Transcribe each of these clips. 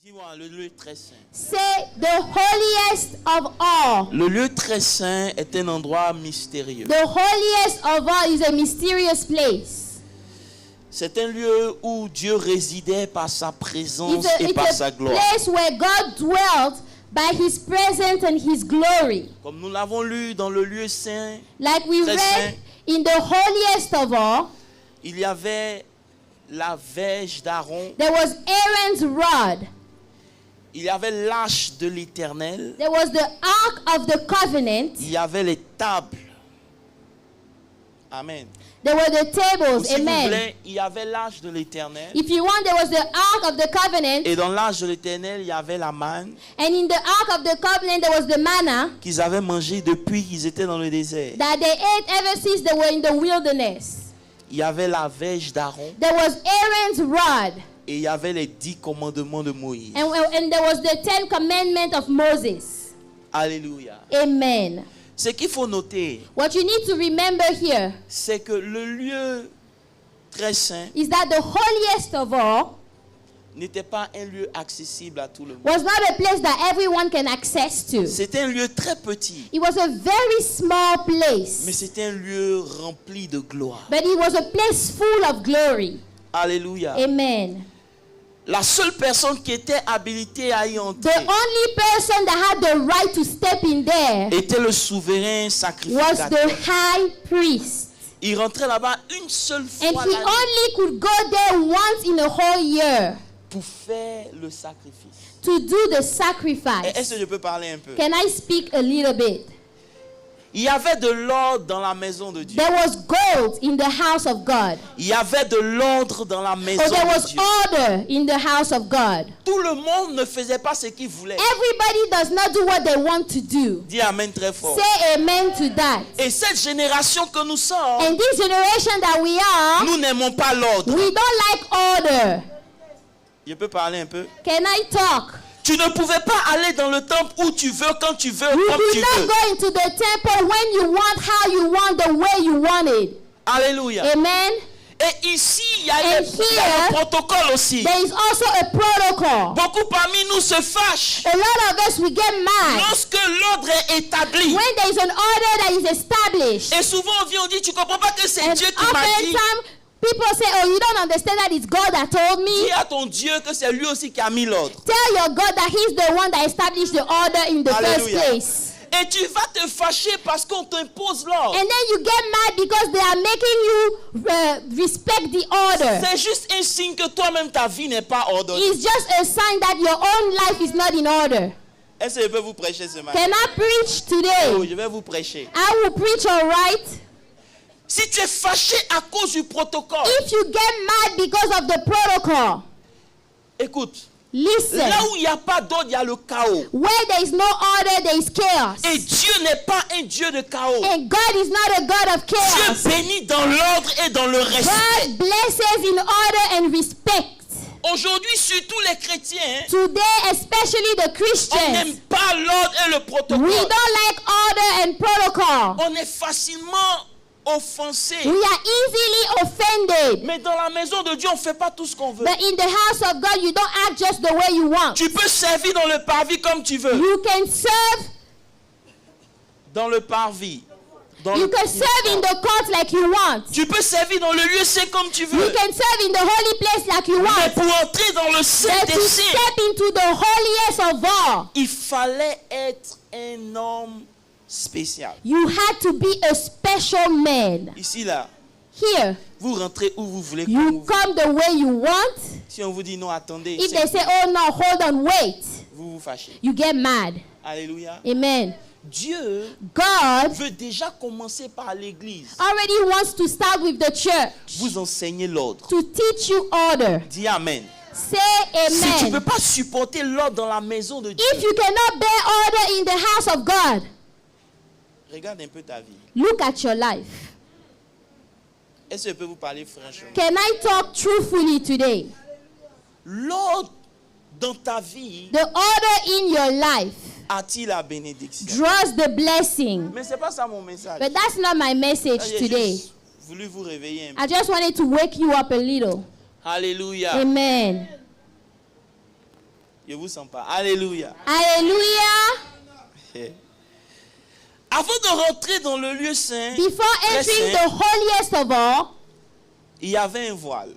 Dis-moi, le lieu très saint. Say the holiest of all. Le lieu très saint est un endroit mystérieux. The holiest of all is a mysterious place. C'est un lieu où Dieu résidait par sa présence et It's par a sa gloire. place where God dwelt by His presence and His glory. Comme nous l'avons lu dans le lieu saint, Like we Très read saint. in the holiest of all, il y avait la verge d'Aaron, there was Aaron's rod. il y avait l'arche de l'Éternel, There was the Ark of the Covenant. il y avait les tables. Amen. There were the Ou tables. si vous Amen. voulez, il y avait l'arche de l'Éternel. If you want, there was the Ark of the Covenant. Et dans l'arche de l'Éternel, il y avait la manne And in the Ark of the Covenant, there was the manna qu'ils avaient mangé depuis qu'ils étaient dans le désert. that they ate ever since they were in the wilderness. Il y avait la verge d'Aaron There was Aaron's rod. et il y avait les 10 commandements de Moïse. And there was the 10 commandments of Moses. Alléluia. Amen. Ce qu'il faut noter, What you need to remember here c'est que le lieu très saint is that the holiest of all n'était pas un lieu accessible à tout le monde. was not a place that everyone can access to. C'était un lieu très petit, It was a very small mais place, c'était un lieu rempli de gloire. but it was a place full of glory. Alléluia. Amen. La seule personne qui était habilitée à y The entrer only person that had the right to step in there était le souverain was sacrificateur. the high priest. Il rentrait là-bas une seule And fois he l'année only could go there once in a whole year pour faire le sacrifice. to do the Est-ce sacrifice. que je peux parler un peu? Can I speak a little bit? Il y avait de l'ordre dans la maison de Dieu. There was gold in the house of God. Il y avait de l'ordre dans la maison Or there de was Dieu. order in the house of God. Tout le monde ne faisait pas ce qu'il voulait. Everybody does not do what they want to do. Dis amen très fort. Say amen to that. Et cette génération que nous sommes, And this generation that we are, nous n'aimons pas l'ordre. we don't like order. Je peux parler un peu? Can I talk? Tu ne pouvais pas aller dans le temple où tu veux, quand tu veux, You comme could tu not veux. go into the temple when you want, how you want, the way you want it. Alléluia. Amen. Et ici, il y a And le protocole aussi. There is also a protocol. Beaucoup parmi nous se fâchent A lot of us, we get mad lorsque l'ordre est établi. when there is an order that is established. Et souvent on vient, on dit, tu comprends pas que c'est And Dieu qui m'a dit. oftentimes, people say, oh, you don't understand that it's God that told me. Dis à ton Dieu que c'est lui aussi qui a mis l'ordre. Tell your God that He's the one that established the order in the first Hallelujah. place. Et tu vas te fâcher parce qu'on t'impose l'ordre. And then you get mad because they are making you respect the order. C'est juste un signe que toi-même ta vie n'est pas ordonnée. It's just a sign that your own life is not in order. Est-ce que je peux vous prêcher ce matin? Can I preach Oh, today? je vais vous prêcher. I will preach, all right. Si tu es fâché à cause du protocole, If you get mad because of the protocol, écoute, listen. là où il n'y a pas d'ordre, il y a le chaos. Where there is no order, there is chaos. Et Dieu n'est pas un Dieu de chaos. And God is not a God of Dieu chaos. bénit dans l'ordre et dans le respect. God blesses in order and respect. Aujourd'hui, surtout les chrétiens, Today, especially the on Christians, n'aime pas l'ordre et le we protocole. don't like order and protocol. On est facilement offensé. We are easily offended. Mais dans la maison de Dieu, on ne fait pas tout ce qu'on veut. But in the house of God, you don't act just the way you want. Tu peux servir dans le parvis comme tu veux. You can serve. Dans le parvis. Dans You le- can serve in the court like you want. Tu peux servir dans le lieu saint comme tu You veux. can serve in the holy place like you Mais want. pour entrer dans le saint But des to saints, step into the holiest of all, il fallait être un homme spécial. you had to be a special man. Ici, là, Here, vous rentrez où vous voulez. Comme you vous voulez. come the way you want. Si on vous dit non, attendez, If they say, oh no, hold on, wait, vous vous fâchez. you get mad. Alléluia. Amen. Dieu God veut déjà commencer par l'église. already wants to start with the church Vous enseigner l'ordre. to teach you order. Dis amen. Say Si tu ne peux amen. pas supporter l'ordre dans la maison de Dieu, If you cannot bear order in the house of God, regarde un peu ta vie. look at your life. Est-ce que je peux vous parler franchement? Can I talk truthfully today? L'ordre dans ta vie The order in your life attire la bénédiction. draws the blessing. Mais c'est pas ça mon message. But that's not my message J'ai today. juste voulu vous réveiller un peu. I just wanted to wake you up a little. Alléluia. Amen. Je vous sens pas. Alléluia. Hallelujah. Avant de rentrer dans le lieu saint, Before très entering saint, the holiest of all, il y avait un voile.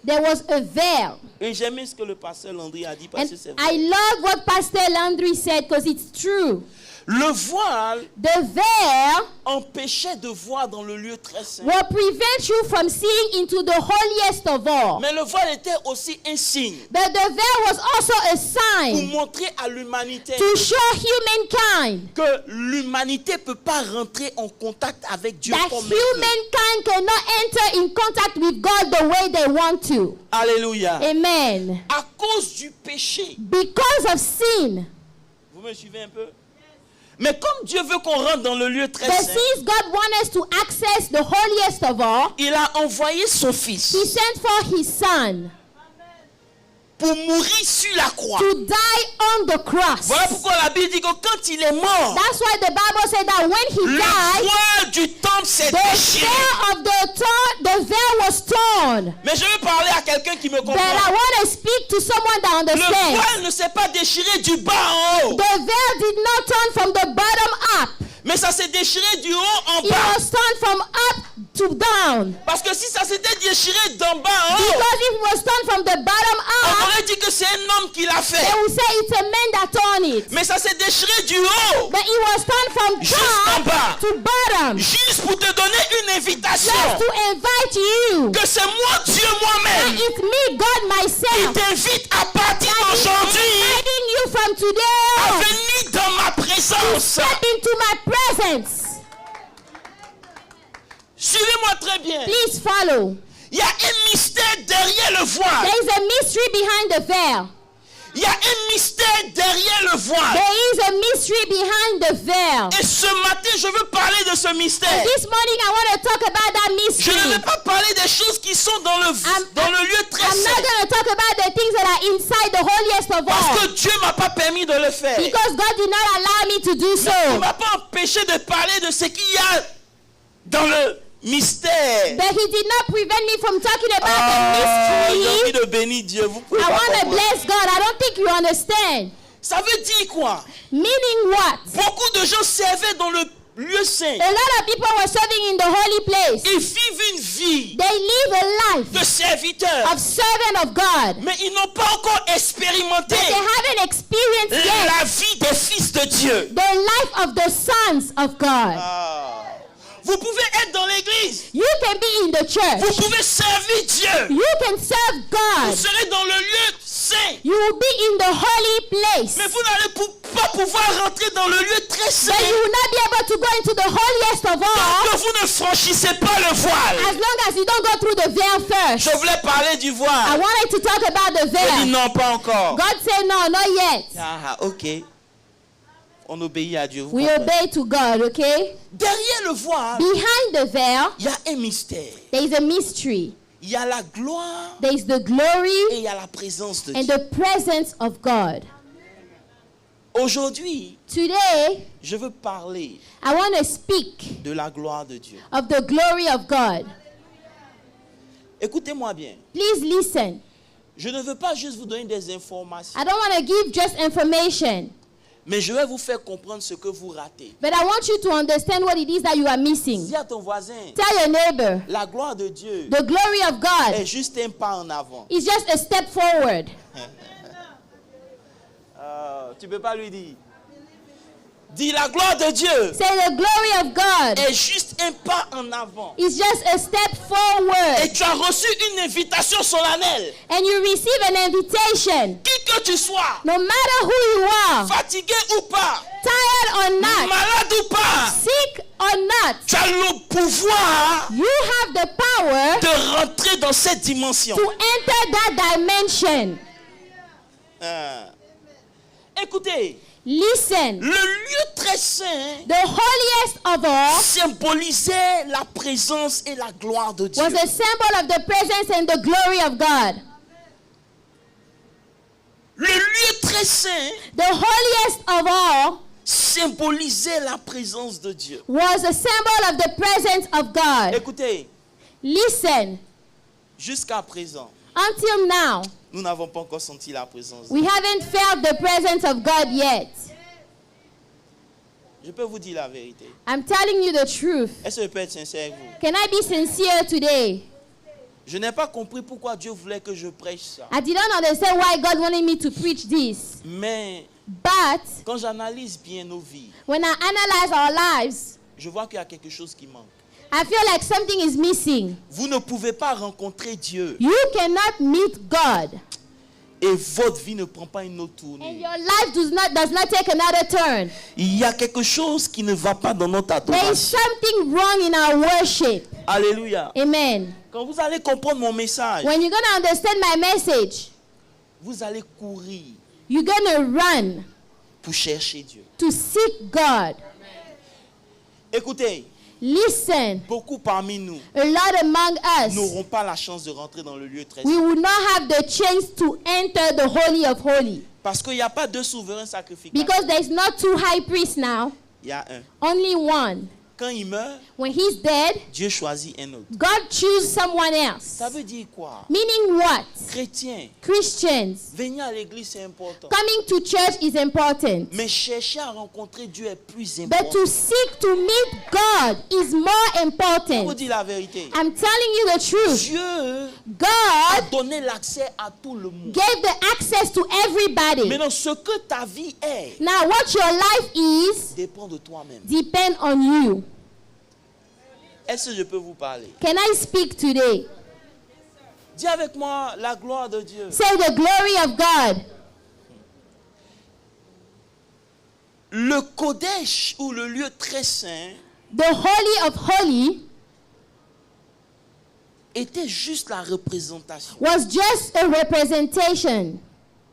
there was a veil. Et j'aime ce que le pasteur Landry a dit parce And que c'est I vrai. love what Pastor Landry said because it's true. Le voile The veil empêchait de voir dans le lieu très saint. will prevent you from seeing into the holiest of all. Mais le voile était aussi un signe But the veil was also a pour sign montrer à l'humanité to show humankind que l'humanité ne peut pas rentrer en contact avec Dieu that comme elle veut. humankind cannot enter in contact with God the way they want to. Alléluia. Amen. À cause du péché. Because of sin. Vous me suivez un peu? Mais comme Dieu veut qu'on rentre dans le lieu très But saint, since God wants us to access the holiest of all, il a envoyé son fils He sent for His Son pour mourir sur la croix. to die on the cross. Voilà pourquoi la Bible dit que quand il est mort, That's why the Bible said that when He le died, voile du temple s'est the déchiré. veil of the veil was torn. Mais je veux parler à quelqu'un qui me But I comprend. want to speak to someone that Le understands. voile ne s'est pas déchiré du bas en haut, The veil did not turn from the bottom up. mais ça s'est déchiré du haut en It bas. was turned from up to down. Parce que si ça s'était déchiré d'en bas en haut, Because if it was turned from the bottom on up, aurait dit que c'est un homme qui l'a fait. they would say it's a man that turned it. Mais ça s'est déchiré du haut But it was turned from jusqu'en top bas. to bottom. Juste pour te donner une invitation. Just to invite you. Que c'est moi, Dieu And moi-même, it's me, God qui myself, t'invite à partir that is d'aujourd'hui inviting you from à today. venir dans ma présence. Step into my presence. Suivez-moi très bien. Please follow. Il y a un mystère derrière le voile. There is a mystery behind the veil. Il y a un mystère derrière le voile. There is a mystery behind the veil. Et ce matin, je veux parler de ce mystère. This morning I want to talk about that Je ne mystery. vais pas parler des choses qui sont dans le lieu très I'm not saint. going to talk about the things that are inside the holiest of Parce all. que Dieu ne m'a pas permis de le faire. Because God did not allow me to do Il ne so. m'a pas empêché de parler de ce qu'il y a dans le mystère. But He did not prevent me from talking about J'ai the mystery. envie de bénir Dieu. Vous pouvez I pas want to comprendre. bless God. I don't think you understand. Ça veut dire quoi? Meaning what? Beaucoup de gens servaient dans le lieu saint. A lot of people were serving in the holy place. Ils vivent une vie They live a life de serviteurs. of servant of God. Mais ils n'ont pas encore expérimenté But they haven't experienced yet la vie des fils de Dieu. the life of the sons of God. Vous pouvez être dans l'église. You can be in the Vous church. pouvez servir Dieu. You can serve Vous God. serez dans le lieu saint. You will be in the holy place. Mais vous n'allez pas pouvoir rentrer dans le lieu très saint. But you will not be able to go into the holiest of Tant all que vous ne franchissez pas le voile. as long as you don't go through the veil first. Je voulais parler du I voile. wanted to talk about the Je dis veil. non, pas encore. God said no, not yet. Ok. On obéit à Dieu. vous We comprenez? obey to God, okay? Derrière le voile, Behind the veil, il y a un mystère. there is a mystery. Il y a la gloire There is the glory et il y a la présence de and Dieu. the presence of God. Aujourd'hui, Today, je veux parler I want to speak de la gloire de Dieu. of the glory of God. Écoutez-moi bien. Please listen. Je ne veux pas juste vous donner des informations, I don't want to give just information, mais je vais vous faire comprendre ce que vous ratez. but I want you to understand what it is that you are missing. Dis à ton voisin, Tell your neighbor, la gloire de Dieu the glory of God est juste un pas en avant. is just a step forward. Tu ne peux pas lui dire. Dis la gloire de Dieu Say the glory of God est juste un pas en avant. is just a step forward. Et tu as reçu une invitation solennelle. And you receive an invitation. Qui que tu sois, No matter who you are, fatigué ou pas, tired or not, malade ou pas, sick or not, tu as le pouvoir you have the power de rentrer dans cette dimension. to enter that dimension. Écoutez, Listen, le lieu très saint the holiest of all symbolisait la présence et la gloire de Dieu. was a symbol of the presence and the glory of God. Le lieu très saint The holiest of all symbolisait la présence de Dieu. was a symbol of the presence of God. Écoutez, Listen, jusqu'à présent, Until now, nous n'avons pas encore senti la présence. we haven't felt the presence of God yet. Je peux vous dire la vérité. I'm telling you the truth. Est-ce que je peux être sincère avec vous? Can I be sincere today? Je n'ai pas compris pourquoi Dieu voulait que je prêche ça. I didn't understand why God wanted me to preach this. Mais But quand j'analyse bien nos vies, when I analyze our lives, je vois qu'il y a quelque chose qui manque. I feel like something is missing. Vous ne pouvez pas rencontrer Dieu You cannot meet God, et votre vie ne prend pas une autre and tournée. your life does not take another turn. Il y a quelque chose qui ne va pas dans notre There is adoration. something wrong in our worship. Alléluia. Amen. Quand vous allez comprendre mon message, When you're going to understand my message, vous allez courir you're going to run pour chercher Dieu. to seek God. Écoutez, Listen, beaucoup parmi nous a lot among us, n'auront pas la chance de rentrer dans le lieu très we saint. will not have the chance to enter the Holy of Holies. Parce qu'il n'y a pas deux souverains sacrificateurs. Because there's not two high priests now, Il y a un. only one. Quand il meurt, When he's dead, Dieu choisit un autre. God chooses someone else. Ça veut dire quoi? Meaning what? Chrétien, Christians, venir à l'église c'est important. coming to church is important. Mais chercher à rencontrer Dieu est plus But important. to seek to meet God is more Je vous important. dis la vérité. I'm telling you the truth. Dieu a God donné l'accès à tout le monde. gave the access to everybody. Maintenant, ce que ta vie est Now, what your life is dépend de toi-même. depend on you. Est-ce que je peux vous parler? Can I speak today? Dis avec moi la gloire de Dieu. Say the glory of God. Le Kodesh ou le lieu très saint The Holy of Holy était juste la représentation was just a representation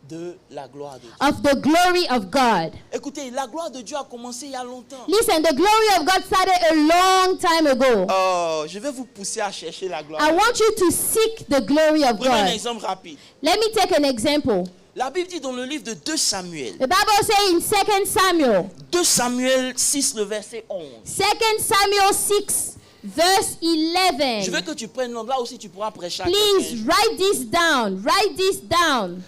de la gloire de Dieu. of the glory of God. Écoutez, la gloire de Dieu a commencé il y a longtemps. Listen, the glory of God started a long time ago. Oh, je vais vous pousser à chercher la gloire. I want you to seek the glory of Prenons un God. exemple rapide. Let me take an example. La Bible dit dans le livre de 2 Samuel, The Bible says in 2 Samuel, 2 Samuel 6, le verset 11. 2 Samuel 6, verse Je veux 11. que tu prennes là aussi tu pourras prêcher à Please quelqu'un. write this down. Write this down.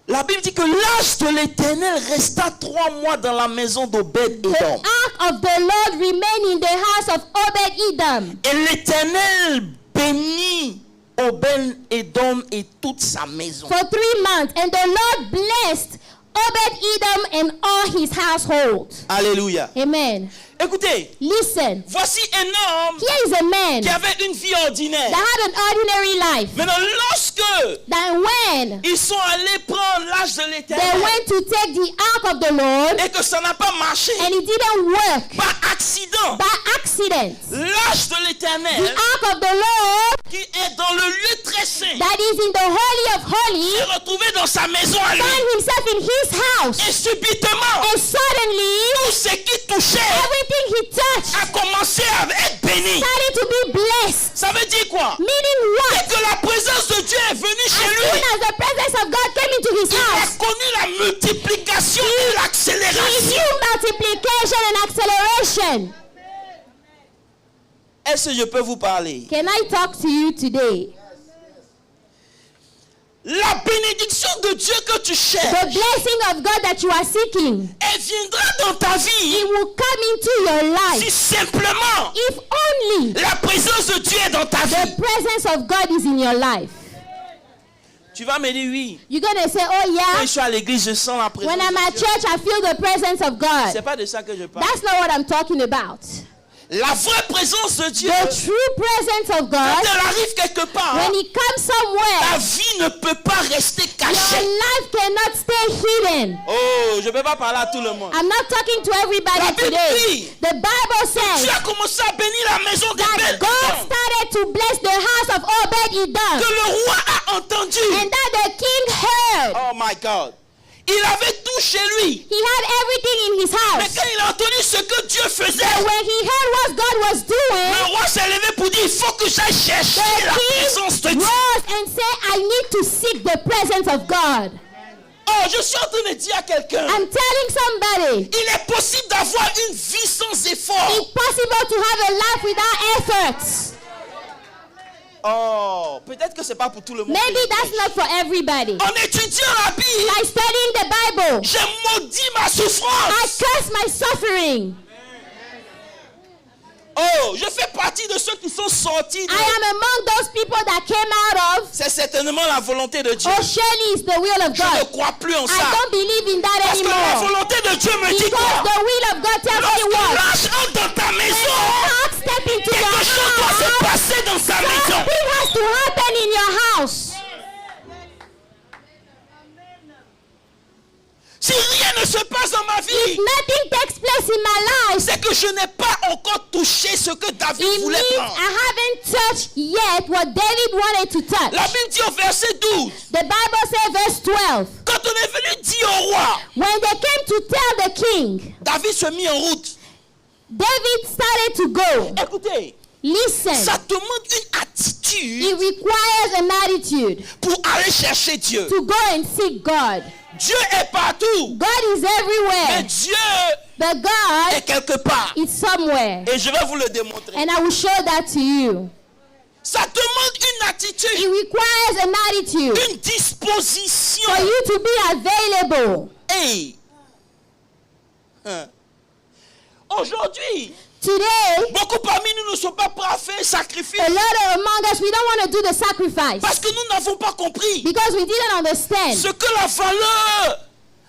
La Bible dit que l'âge de l'Éternel resta 3 mois dans la maison d'Obed-Edom. The ark of the Lord remained in the house of Obed-Edom. Et l'Éternel bénit Obed-Edom et toute sa maison. For 3 months, and the Lord blessed Obed-Edom and all his household. Alléluia. Amen. Écoutez, Listen, voici un homme here is a man qui avait une vie ordinaire. that had an ordinary life. Maintenant, lorsque That when ils sont allés prendre l'âge de they l'Éternel went to take the ark of the Lord et que ça n'a pas marché, and it didn't work par accident, by accident, l'âge de the l'Éternel ark of the Lord qui est dans le lieu très saint that is in the Holy of Holies est retrouvé dans sa maison à lui. found himself in his house. Et subitement, And suddenly, tout ce qui touchait everything he touched a commencé à être béni. started to be blessed. Ça veut dire quoi? Meaning Dès what? que la présence de Dieu est venue As chez soon lui, as the presence of God came into his il a house, connu la multiplication et he l'accélération. knew multiplication and acceleration. Est-ce que je peux vous parler? Can I talk to you today? La bénédiction de Dieu que tu The cherches, blessing of God that you are seeking, elle viendra dans ta vie it will come into your si life simplement if only la présence de Dieu est dans ta the vie. presence of God is in your life. Tu vas me dire oui. You're going to say, oh Quand yeah, je suis à l'église, je sens la présence when I'm de at Dieu. church, I feel the presence of C'est God. pas de ça que je parle. That's not what I'm talking about. La vraie présence de Dieu, The true presence of quand God, elle arrive quelque part, when it comes ta somewhere, vie ne peut pas rester your cachée. life cannot stay hidden. Oh, je ne peux pas parler à tout le monde. I'm not talking to La everybody Bible today. dit, The Bible tu says as commencé à bénir la maison des that belles God femmes, started to bless the house of Obed-Edom, que le roi a entendu. and that the king heard. Oh my God. Il avait tout chez lui. He had everything in his Mais house. quand il a entendu ce que Dieu faisait, But when he heard what God was doing, le roi s'est levé pour dire, il faut que j'aille chercher la présence de he Dieu. rose and said, I need to seek the presence of God. Oh, je suis en train de dire à quelqu'un, I'm telling somebody, il est possible d'avoir une vie sans effort. it's possible to have a life without efforts. Oh, peut-être que c'est pas pour tout le monde. Maybe that's not for everybody. En étudiant la Bible, By studying the Bible, j'ai maudit ma I souffrance. curse my suffering. Oh, je fais partie de ceux qui sont sortis. I am among those people that came out of. C'est certainement la volonté de Dieu. Oh, surely it's the will of Je ne God. crois plus en I ça. don't believe in that Parce que la anymore. volonté de Dieu me dit Because quoi? the will of God tells me Lorsque what? l'ange entre dans ta When maison, God step into your quelque chose doit se house, passer dans sa maison. something has to happen in your house. Si rien ne se passe dans ma If vie, nothing takes place in my life, c'est que je n'ai pas encore touché ce que David it voulait means prendre. I haven't touched yet what David wanted to touch. La Bible dit au verset 12, The Bible says, verse 12, quand on est venu dire au roi, when they came to tell the king, David se mit en route. David started to go. Écoutez, Listen, ça demande une it attitude requires an attitude pour aller chercher Dieu. to go and seek God. Dieu est partout, God is mais everywhere, Dieu but God est quelque part. is somewhere. Et je vais vous le démontrer. And I will show that to you. Ça demande une It attitude, requires an attitude une disposition. for you to be available. Hey. Aujourd'hui, Today, beaucoup parmi nous ne sont pas prêts à faire sacrifice a lot among us, we don't want to do the sacrifice parce que nous n'avons pas compris because we didn't understand ce que la valeur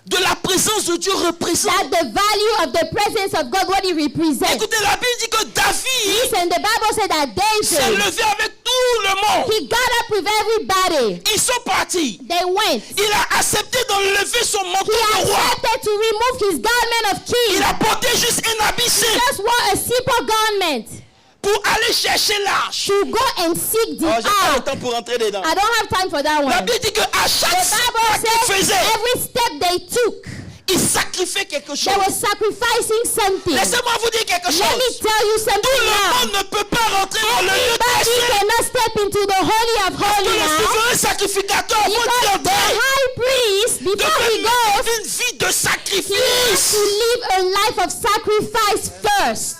de la présence de Dieu représente. that the value of the presence of God, what it represents. Écoutez, la Bible dit que David Listen, the Bible said that s'est David, levé avec tout le monde. he got up with everybody. Ils sont partis. They went. Il a accepté d'enlever son manteau He de roi. accepted to remove his garment of Il king. a porté juste un habit simple Just wore a simple garment pour aller chercher l'arche. to go and seek the Oh, j'ai pas le ark. temps pour rentrer dedans. I don't have time for that La one. Bible dit qu'à chaque The pas Bible qu'il says faisait, every step they took, il sacrifiait quelque chose. they were sacrificing something. Laissez-moi vous dire quelque Let me chose. tell you Tout something le now. monde ne peut pas rentrer dans le lieu Everybody très saint. cannot step into the holy of Que holy le now souverain sacrificateur, avant d'y because the entrer, high priest, before he goes, devait une vie de he has sacrifice. to live a life of sacrifice first.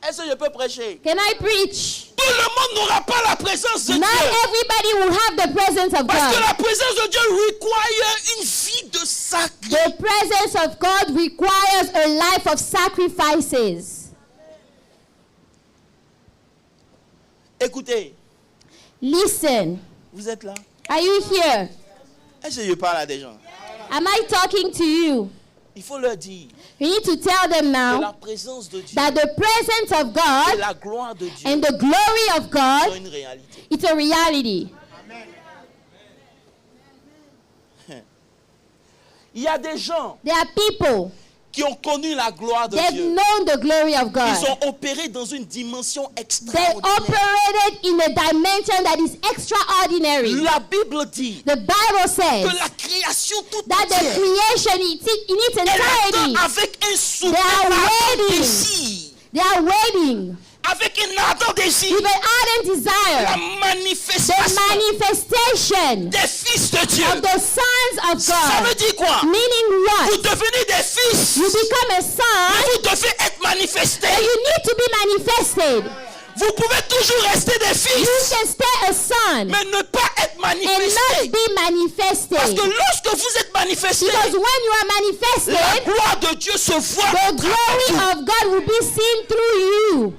Est-ce que je peux prêcher? Can I preach? Tout le monde n'aura pas la présence de Not Dieu. everybody will have the presence of Parce que God. la présence de Dieu requiert une vie de sacrifice. The presence of God requires a life of sacrifices. Écoutez, Listen, vous êtes là? are you here? Est-ce que je parle à des gens? Am I talking to you? Il faut leur dire You need to tell them que la now présence de Dieu that the presence of et God la gloire de Dieu and the glory of sont God, une réalité. it's a reality. Il y a des gens There are people, qui ont connu la gloire de they've Dieu. known the glory of Ils God. ont opéré dans une dimension They extraordinaire. operated in a dimension that is extraordinary. La Bible dit The Bible says que la création toute that the entière, creation in its elle entirety, attend avec un souffle, They are ardent waiting. désir, they are waiting avec un ardent désir, with an ardent la desire, manifestation the manifestation des fils de Dieu. of the sons of Ça veut God. dire quoi? Meaning Vous what? devenez des fils, You become a mais son, vous devez être manifestés. and you need to be manifested. Vous pouvez toujours rester des You fils, can stay a son mais ne pas être and manifestés. not be Parce manifested. que lorsque vous êtes manifestés, Because when you are la manifested, gloire de Dieu se voit. the glory partout. of God will be seen through you.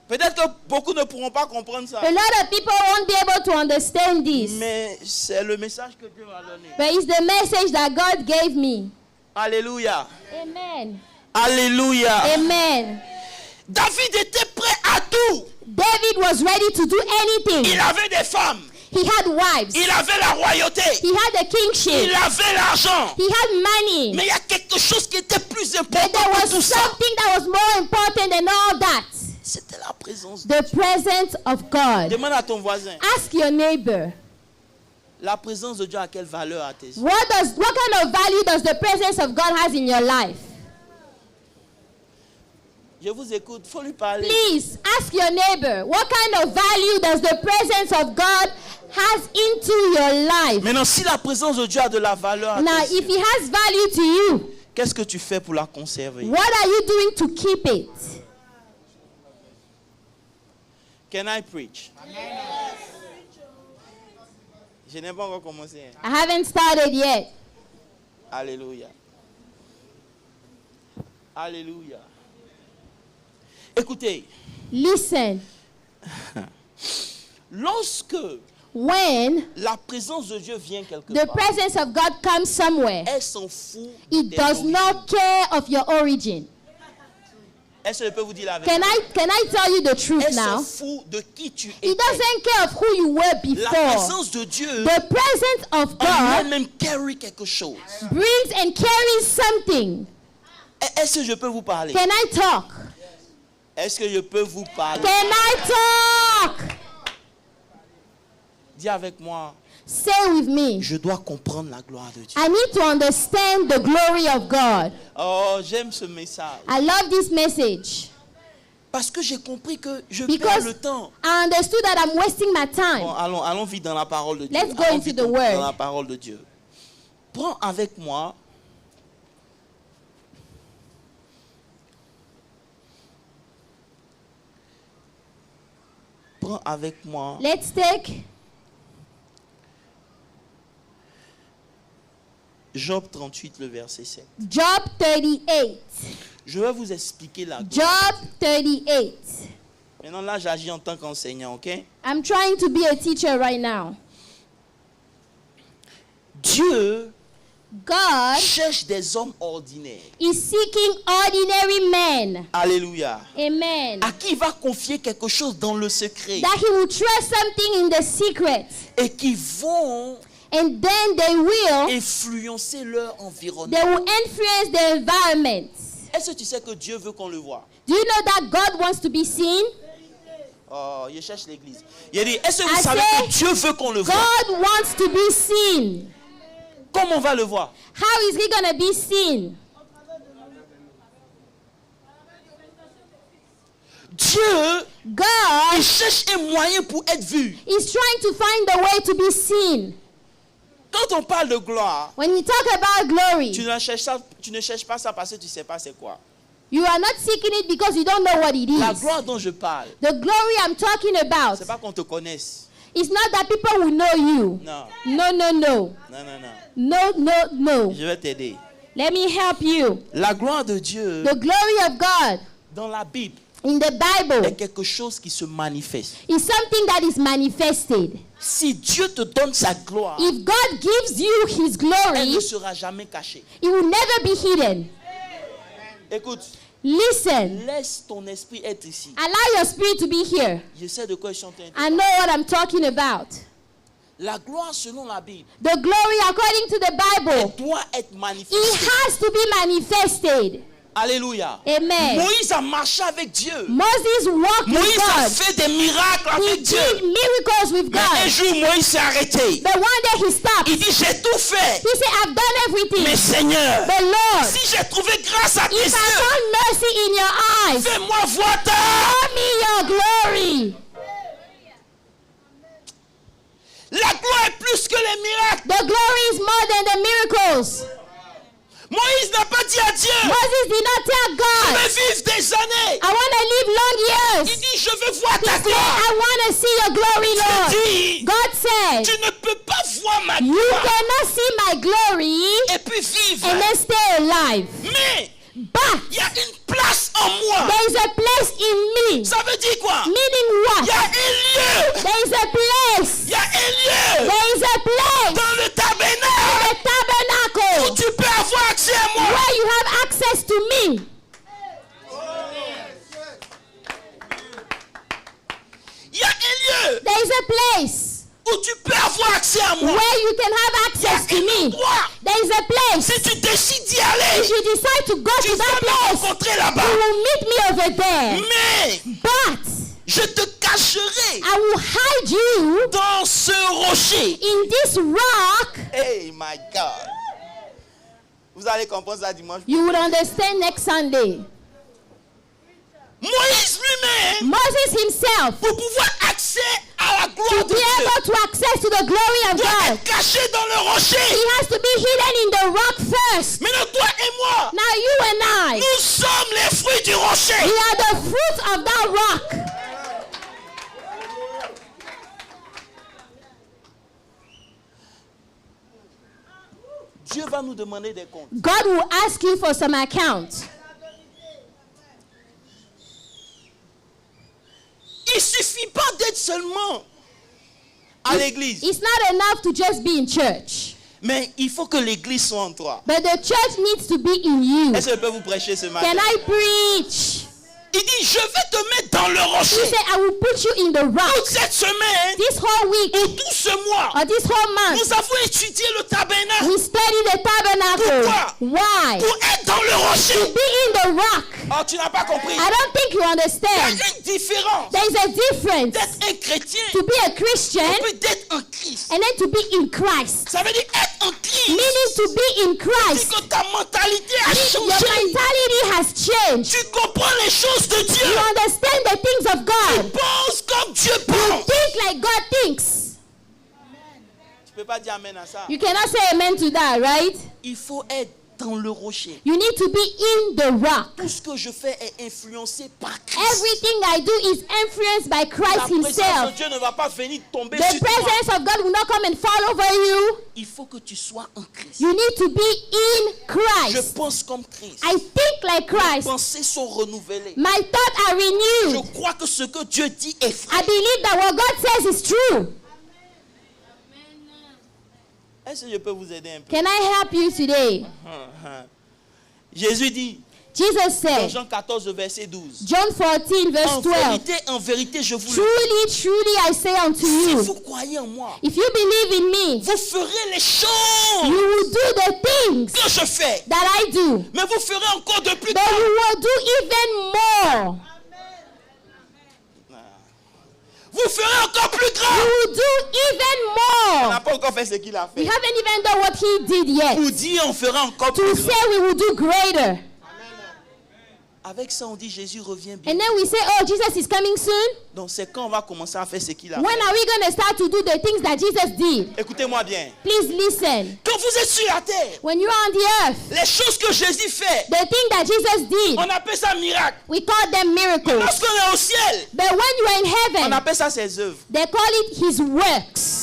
Peut-être que beaucoup ne pourront pas comprendre ça. A lot of people won't be able to understand this. Mais c'est le message que Dieu m'a donné. But it's the message that God gave me. Alléluia. Amen. Alléluia. Amen. David était prêt à tout. David was ready to do anything. Il avait des femmes. He had wives. Il avait la royauté. He had the kingship. Il avait l'argent. He had money. Mais il y a quelque chose qui était plus But important there que was tout ça. something that was more important than all that. C'était la présence. The presence of God. Demande à ton voisin. Ask your neighbor, La présence de Dieu a quelle valeur à tes yeux? what kind of value does the presence of God has in your life? Je vous écoute. Faut lui parler. Please ask your neighbor, what kind of value does the presence of God has into your life? Maintenant, si la présence de Dieu a de la valeur à Now, tes if yeux, he has value to you, Qu'est-ce que tu fais pour la conserver? What are you doing to keep it? Can I preach? Je n'ai pas encore commencé. I haven't started yet. Alléluia. Alléluia. Écoutez, Listen. lorsque When la présence de Dieu vient quelque the part, presence of God comes somewhere, elle s'en fout. it des does origines. not care of your origin. Est-ce que je peux vous dire la vérité? Can I tell you the truth Elle s'en now? fout de qui tu It étais. doesn't care of who you were La before. présence de Dieu The presence of en God elle-même carry quelque chose. brings and carries something. Est-ce que je peux vous parler? Can I talk? Est-ce que je peux vous parler? Can I talk? Dis avec moi, Say with me. je dois comprendre la gloire de Dieu. I need to understand the glory of God. Oh, j'aime ce message. I love this message Parce que j'ai compris que je perds because le temps. I understood that I'm wasting my Bon, time. allons vite dans la parole de Dieu. Let's go Allons into vite the dans word. la parole de Dieu. Prends avec moi Let's take Job 38, le verset 7. Job 38. Je vais vous expliquer la gloire. Job 38. Maintenant, là, j'agis en tant qu'enseignant, ok? I'm trying to be a teacher right now. Dieu God cherche des hommes ordinaires. is seeking ordinary men. Alléluia. Amen. À qui il va confier quelque chose dans le secret. That he will trust something in the secret. Et qui vont And then they will influencer leur environnement. they will influence the environment. Est-ce que tu sais que Dieu veut qu'on le voie? Do you know that God wants to be seen? Oh, je cherche l'église. Il dit, est-ce que I vous savez say, que Dieu veut qu'on le voie? God wants to be seen. Comment on va le voir? How is he going to be seen? Dieu, God il cherche un moyen pour être vu. is trying to find the way to be seen. Quand on parle de gloire, When you talk about glory, tu ne cherches pas ça parce que tu ne sais pas c'est quoi. you are not seeking it because you don't know what it La is. gloire dont je parle, The glory I'm talking about, c'est pas qu'on te connaisse. it's not that people will know you. Non, No, no, no. non, non, non. No, no, no. Je vais t'aider. Let me help you. La gloire de Dieu The glory of God dans la Bible in the Bible est quelque chose qui se manifeste. is something that is manifested. Si Dieu te donne sa gloire, If God gives you his elle glory, ne sera jamais cachée. it will never be hidden. Écoute, Listen, laisse ton esprit être ici. allow your spirit to be here. Je sais de quoi je suis en train de I know what I'm talking about. La gloire selon la Bible The glory according to the Bible, doit être it manifestée. has to be manifested. Alléluia. Amen. Moïse a marché avec Dieu. Moses walked with Moïse a God. fait des miracles He avec Dieu. did miracles with Mais un God. jour, Moïse s'est arrêté. But one day he stopped. Il dit, j'ai tout fait. He said, I've done everything. Mais Seigneur, But Lord, si j'ai trouvé grâce à tes if I yeux, found mercy in your eyes, fais-moi voir ta... show me your glory. La gloire est plus que les miracles. The glory is more than the miracles. Moïse n'a pas dit à Dieu, Moses did not tell je God, vais vivre des années. I want to live long Il years. dit, je veux voir He ta said, gloire. I want to see your glory, Il Lord. dit, God said, tu ne peux pas voir ma you gloire cannot see my glory et puis vivre. and then stay alive. Mais But il y a une place en moi. there is a place in me. Ça veut dire quoi? Meaning Il what? y a un lieu. There is a place. Il y a un lieu There is a place. dans le tabernacle The tabernacle où tu peux avoir accès à moi. where you have access to me. Il y a un lieu There is a place où tu peux avoir accès à moi. where you can have Il y a access to un me. endroit. There is a place. Si tu décides d'y aller, If you decide to go tu to vas that me place, rencontrer là-bas. you will meet me over there. Mais But je te cacherai I will hide you dans ce rocher. in this rock. Hey my God. Vous allez comprendre ça dimanche. You would understand next Sunday. Moïse lui-même, Moses himself, pour pouvoir accès à la gloire To de be Dieu, able to access to the glory of doit God, être caché dans le rocher. he has to be hidden in the rock first. Maintenant, toi et moi, Now you and I, nous sommes les fruits du rocher. we are the fruit of that rock. Dieu va nous demander des comptes. God will ask you for some account. Il ne suffit pas d'être seulement à l'église. It's not enough to just be in church, Mais il faut que l'église soit en toi. but the church needs to be in you. Est-ce que je peux vous prêcher ce matin? Can I preach? Il dit, je vais te mettre dans le He rocher. said, I will put you in the Toute rock. cette semaine, This whole week ou tout ce mois, or this whole month, nous avons étudié le tabernacle we study the tabernacle. Why? pour être dans le rocher. Be in the rock. Oh, tu n'as pas compris. I don't think you Il y understand. a une différence There is a difference d'être un chrétien to be a Christian et puis d'être un Christ. and then to be in Christ. Ça veut dire être un Christ. Meaning to be in C'est Christ. que ta mentalité a Your changé. mentality has changed. Tu comprends les choses de Dieu. You understand the things of Tu God. penses comme Dieu You pense. think like God thinks. Tu peux pas dire amen à ça. You cannot say amen to that, right? Il faut être dans le rocher. You need to be in the rock. Tout ce que je fais est influencé par Christ. Everything I do is influenced by La Christ présence de himself. Dieu ne va pas venir tomber The sur toi. presence of God will not come and fall over you. Il faut que tu sois en Christ. You need to be in Je Christ. pense comme Christ. I think like Mes Christ. pensées sont renouvelées. My thoughts are Je renewed. crois que ce que Dieu dit est I vrai. believe that what God says is true. Est-ce que je peux vous aider un peu? Can I help you today? Jésus dit Jesus dans said, Jean 14, verset 12. John 14, verse 12, En vérité, je vous le dis. truly, truly I say unto Si you, vous croyez en moi, if you believe in me, vous ferez les you choses will do the things que je fais. that I do, Mais vous ferez encore de plus but grandes. you will do even more. Vous ferez encore plus You grand. will do even On n'a more. pas encore fait ce qu'il a We fait. haven't even done what he did yet. Pour dire on fera encore To plus say grand. we will do greater. Avec ça, on dit Jésus revient bien. And then we say, oh, Jesus is coming soon. Donc c'est quand on va commencer à faire ce qu'il a When fait. are we going to start to do the things that Jesus did? Écoutez-moi bien. Please listen. Quand vous êtes sur la terre, When you're on the earth, les choses que Jésus fait, the thing that Jesus did, on appelle ça miracle. we call them miracles. Lorsqu'on est au ciel, But when you are in on heaven, appelle ça ses œuvres. they call it his works.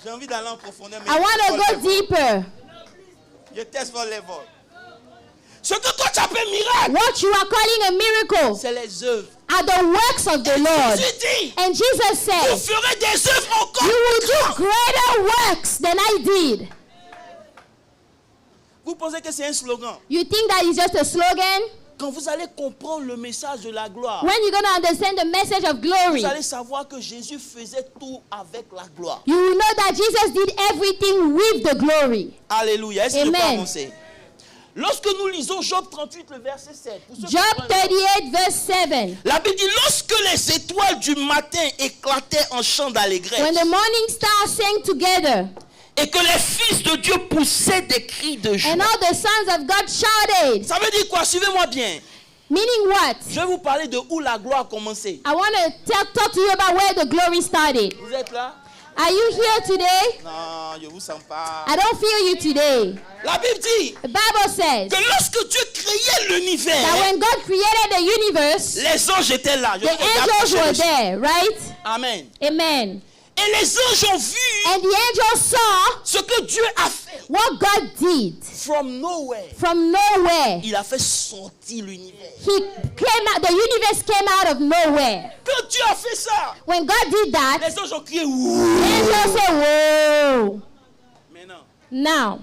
J'ai envie d'aller en profondeur. Mais I want to je go deeper. Je teste votre level. Ce que toi tu appelles miracle, What you are calling a miracle c'est les œuvres. are the works of the Lord. Jésus dit, And Jesus vous said, ferez des œuvres encore you will plus do grandes. greater works than I did. Vous pensez que c'est un slogan? You think that is just a slogan? Quand vous allez comprendre le message de la gloire, When you're going to understand the message of glory, vous allez savoir que Jésus faisait tout avec la gloire. you will know that Jesus did everything with the glory. Alléluia. Est-ce que je peux Amen. avancer? Lorsque nous lisons Job 38, le verset 7, pour ceux qui Job comprennent, 38, verse 7. la Bible dit, lorsque les étoiles du matin éclataient en chant d'allégresse, When the morning stars sang together, et que les fils de Dieu poussaient des cris de joie. and all the sons of God shouted. Ça veut dire quoi? Suivez-moi bien. Meaning what? Je vais vous parler de où la gloire a commencé. I want to talk to you about where the glory started. Vous êtes là? Are you here today? Non, je ne vous sens pas. I don't feel you today. La Bible dit The Bible says que lorsque Dieu créait that l'univers, when God created the universe, les anges étaient là. Je the vous regarde angels prochain were dessus. there, right? Amen. Amen. Et les anges ont vu And the angels saw ce que Dieu a fait. what God did From nowhere. from nowhere. Il a fait sortir l'univers. He came out, the universe came out of nowhere. Quand Dieu a fait ça, When God did that, les anges ont crié the ouh. angels said, whoa. Maintenant, Now,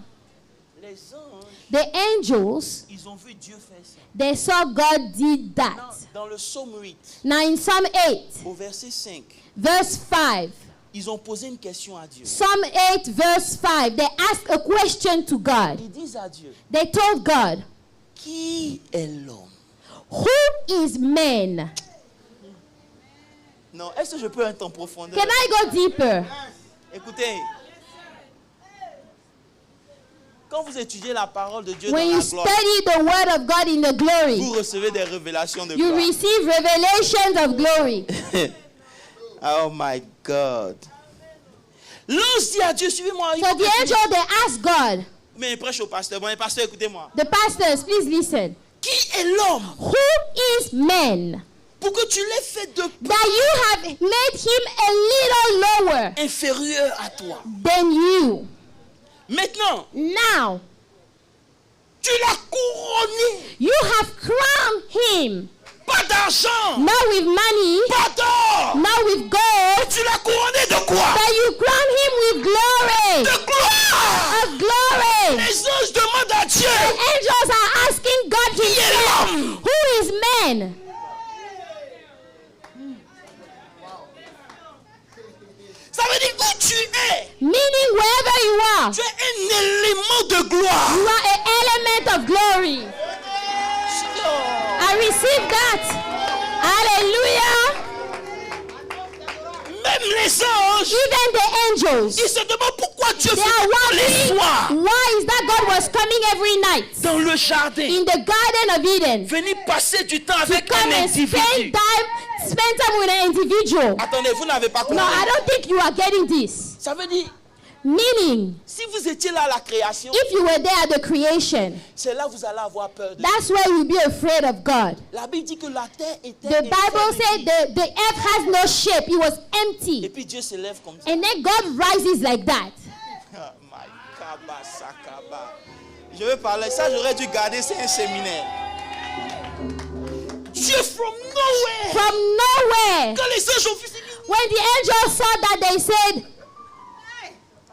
les anges, the angels, ils ont vu Dieu faire ça. they saw God did Dans, that. dans le psaume 8, Now in Psalm 8, au verset 5, verse 5, ils ont posé une question à Dieu. Psalm 8, verse 5, they asked a question to God. Ils disent à Dieu, They told God, qui est l'homme? who is man? Non, est-ce que je peux être en profondeur? Can I go deeper? Écoutez, Quand vous étudiez la parole de Dieu When dans you la gloire, study the word of God in the glory, vous recevez des révélations de you gloire. receive revelations of glory. Oh my God. L'ange dit à Dieu, suivez-moi. So the angel, they asked God, Mais il prêche au pasteur. Bon, pasteur, écoutez-moi. the pastors, please listen. Qui est l'homme Who is man pour que tu l'aies fait de that you have made him a little lower inférieur à toi? than you? Maintenant, Now, tu l'as couronné. you have crowned him, Pas d'argent, not with money, pas d'or. not with gold, Tu l'as couronné de quoi? but you crown him with glory, De gloire. of glory. Les anges demandent à Dieu, Angels are asking God qui est himself, l'homme? who is man? Ça veut dire où tu es. Meaning wherever you are, Tu es un élément de gloire. you are an element of glory. I receive that. Hallelujah. Même les anges, Even the angels, ils se demandent pourquoi Dieu they fait are tous les soirs wondering why is that God was coming every night dans le jardin. in the Garden of Eden Venir passer du temps to avec come un and individu. spend time with an individual. Attendez, vous n'avez pas compris. No, I don't think you are getting this. Ça veut dire, Meaning, si vous étiez là à la création, if you were there at the creation, c'est là que vous allez avoir peur de that's where you'll be afraid of God. La Bible dit que la terre était The Bible informe. said the earth has no shape, it was Et empty. puis Dieu se lève comme ça. And then God rises like that. Ah, my kaba, sakaba. Je veux parler, ça j'aurais dû garder, c'est un séminaire. Dieu from nowhere. From nowhere. Quand les anges ont vu, c'est dit, When the angels saw that, they said,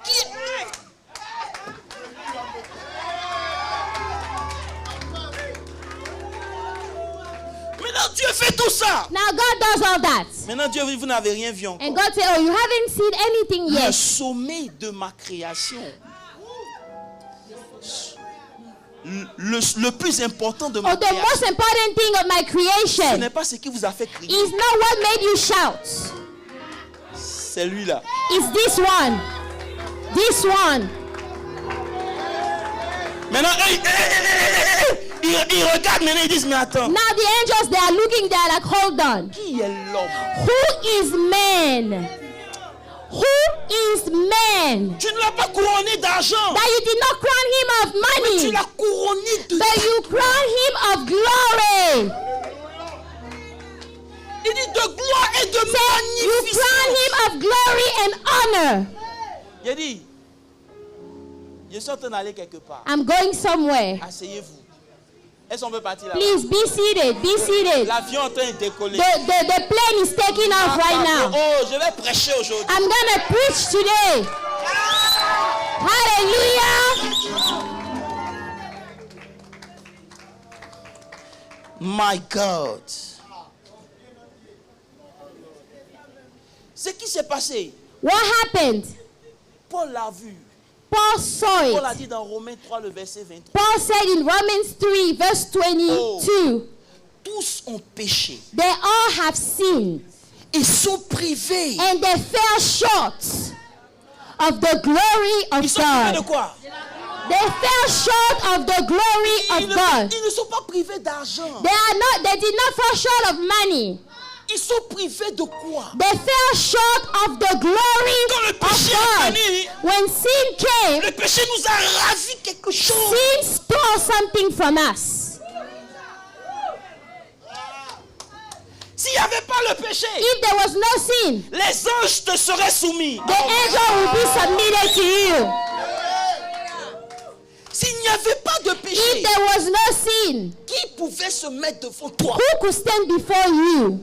qui est- Maintenant Dieu fait tout ça. now God does all that. Maintenant Dieu dit, vous n'avez rien vu encore. And God said, oh, you haven't seen anything Le yet. sommet de ma création. Le plus important de ma Oh, the création. most important thing of my Ce creation n'est pas ce qui vous a fait crier. is not what made you shout. C'est lui-là. It's this one. This one. Maintenant, ils regardent, maintenant ils disent, mais attends. Now the angels, they are looking, they are like, hold on. Qui est l'homme? Who is man? Who is man? Tu ne l'as pas couronné d'argent. That you did not crown him of Tu money, l'as couronné de... but you crown him of glory. Il dit de gloire et de Say, you crown magnificence. him of glory and honor. Il a dit, je suis en train d'aller quelque part. I'm going somewhere. Asseyez-vous. Est-ce qu'on peut partir là? Please be seated. Be seated. L'avion est en train de décoller. The plane is taking off right now. Oh, je vais prêcher aujourd'hui. I'm gonna preach today. Hallelujah. My God. Ce qui s'est passé, What happened? Paul l'a vu. Paul saw Paul a it. dit dans Romains 3, le verset 23. Paul said in Romans 3, verse 22, Tous ont péché they all have sinned et sont privés. and they fell short of the glory of Ils sont privés de God. quoi? They fell short of the glory Ils of ne, God. ils ne sont pas privés d'argent. They did not fall short of money. Ils sont privés de quoi? They fell short of the glory Quand le of péché est God. venu, When sin came, le péché nous a ravi quelque chose. sin stole something from us. S'il n'y avait pas le péché, If there was no sin, les anges te seraient soumis. the angel will be submitted to you. S'il n'y avait pas de If péché, there was no sin, qui pouvait se mettre devant toi? who could stand before you?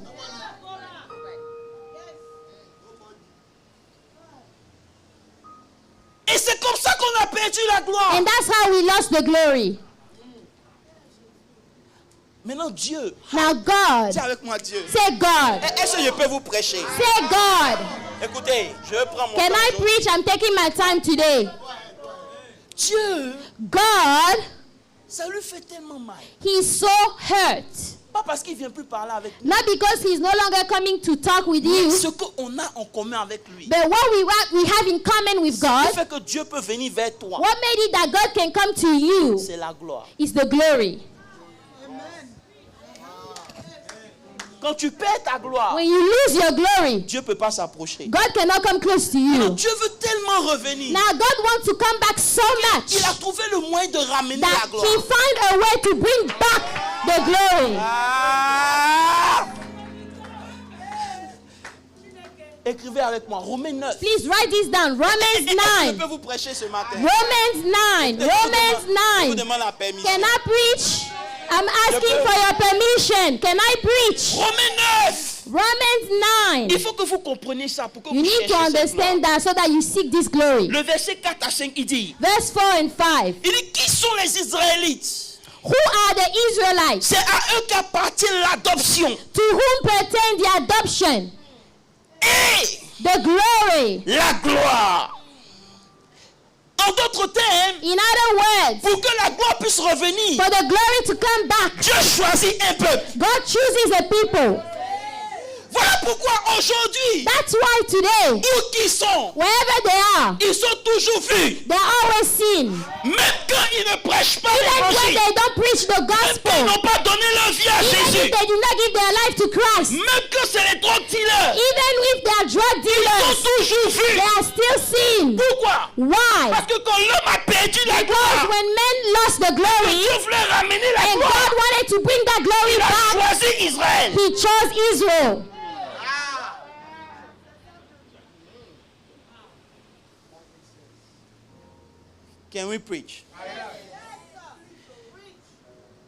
Et c'est comme ça qu'on a perdu la gloire. And that's how we lost the glory. Maintenant, Dieu, Now God, dis avec moi Dieu. say God, Est-ce que je peux vous prêcher? say God. Écoutez, je prends mon Can I temps. preach? I'm taking my time today. Dieu, God, ça lui fait tellement mal. he's so hurt. Pas parce qu'il ne vient plus parler avec nous. Not because he's no longer coming to talk with Mais you, ce qu'on a en commun avec lui. but what we have in common with Ce qui God, fait que Dieu peut venir vers toi. what made it that God can come to you C'est la gloire. is the glory. Quand tu perds ta gloire, When you lose your glory, Dieu ne peut pas s'approcher. God cannot come close to Alors, you. Dieu veut tellement revenir. Now God wants to come back so much Il a trouvé le moyen de ramener la that gloire. he find a way to bring back the glory. Ah! Écrivez avec moi, Romains 9. Please write this down. Romans Je 9. peux vous prêcher ce matin. Romans 9. Je Romans vous 9. demande la permission. Can I preach? I'm asking for your permission. Can I preach? Romains 9. Romans 9. Il faut que vous compreniez ça pour que You vous need to cherchiez cette understand gloire. that so that you seek this glory. Le verset 4 à 5, il dit, Verse 4 and 5. il dit, qui sont les Israélites? Who are the Israelites? C'est à eux qu'appartient l'adoption To whom pertain the adoption, et the glory. la gloire. En d'autres termes, In other words, pour que la gloire puisse revenir, for the glory to come back, Dieu choisit un peuple. God chooses a people. Voilà pourquoi aujourd'hui, That's why today, où qu'ils sont, wherever they are, ils sont toujours vus. they're always seen. Même quand ils ne prêchent pas Even when l'évangile, they don't preach the même quand ils gospel, n'ont pas donné leur vie à even Jésus, if they do not give their life to Christ, même quand c'est les drug dealers, even if they are drug ils dealers, sont toujours they vus. are still seen. Pourquoi? Why? Parce que quand l'homme a perdu la Because gloire, when men lost the glory Dieu voulait ramener la and God gloire. wanted to bring that glory Il a back, choisi Israël. he chose Israel. Can we preach?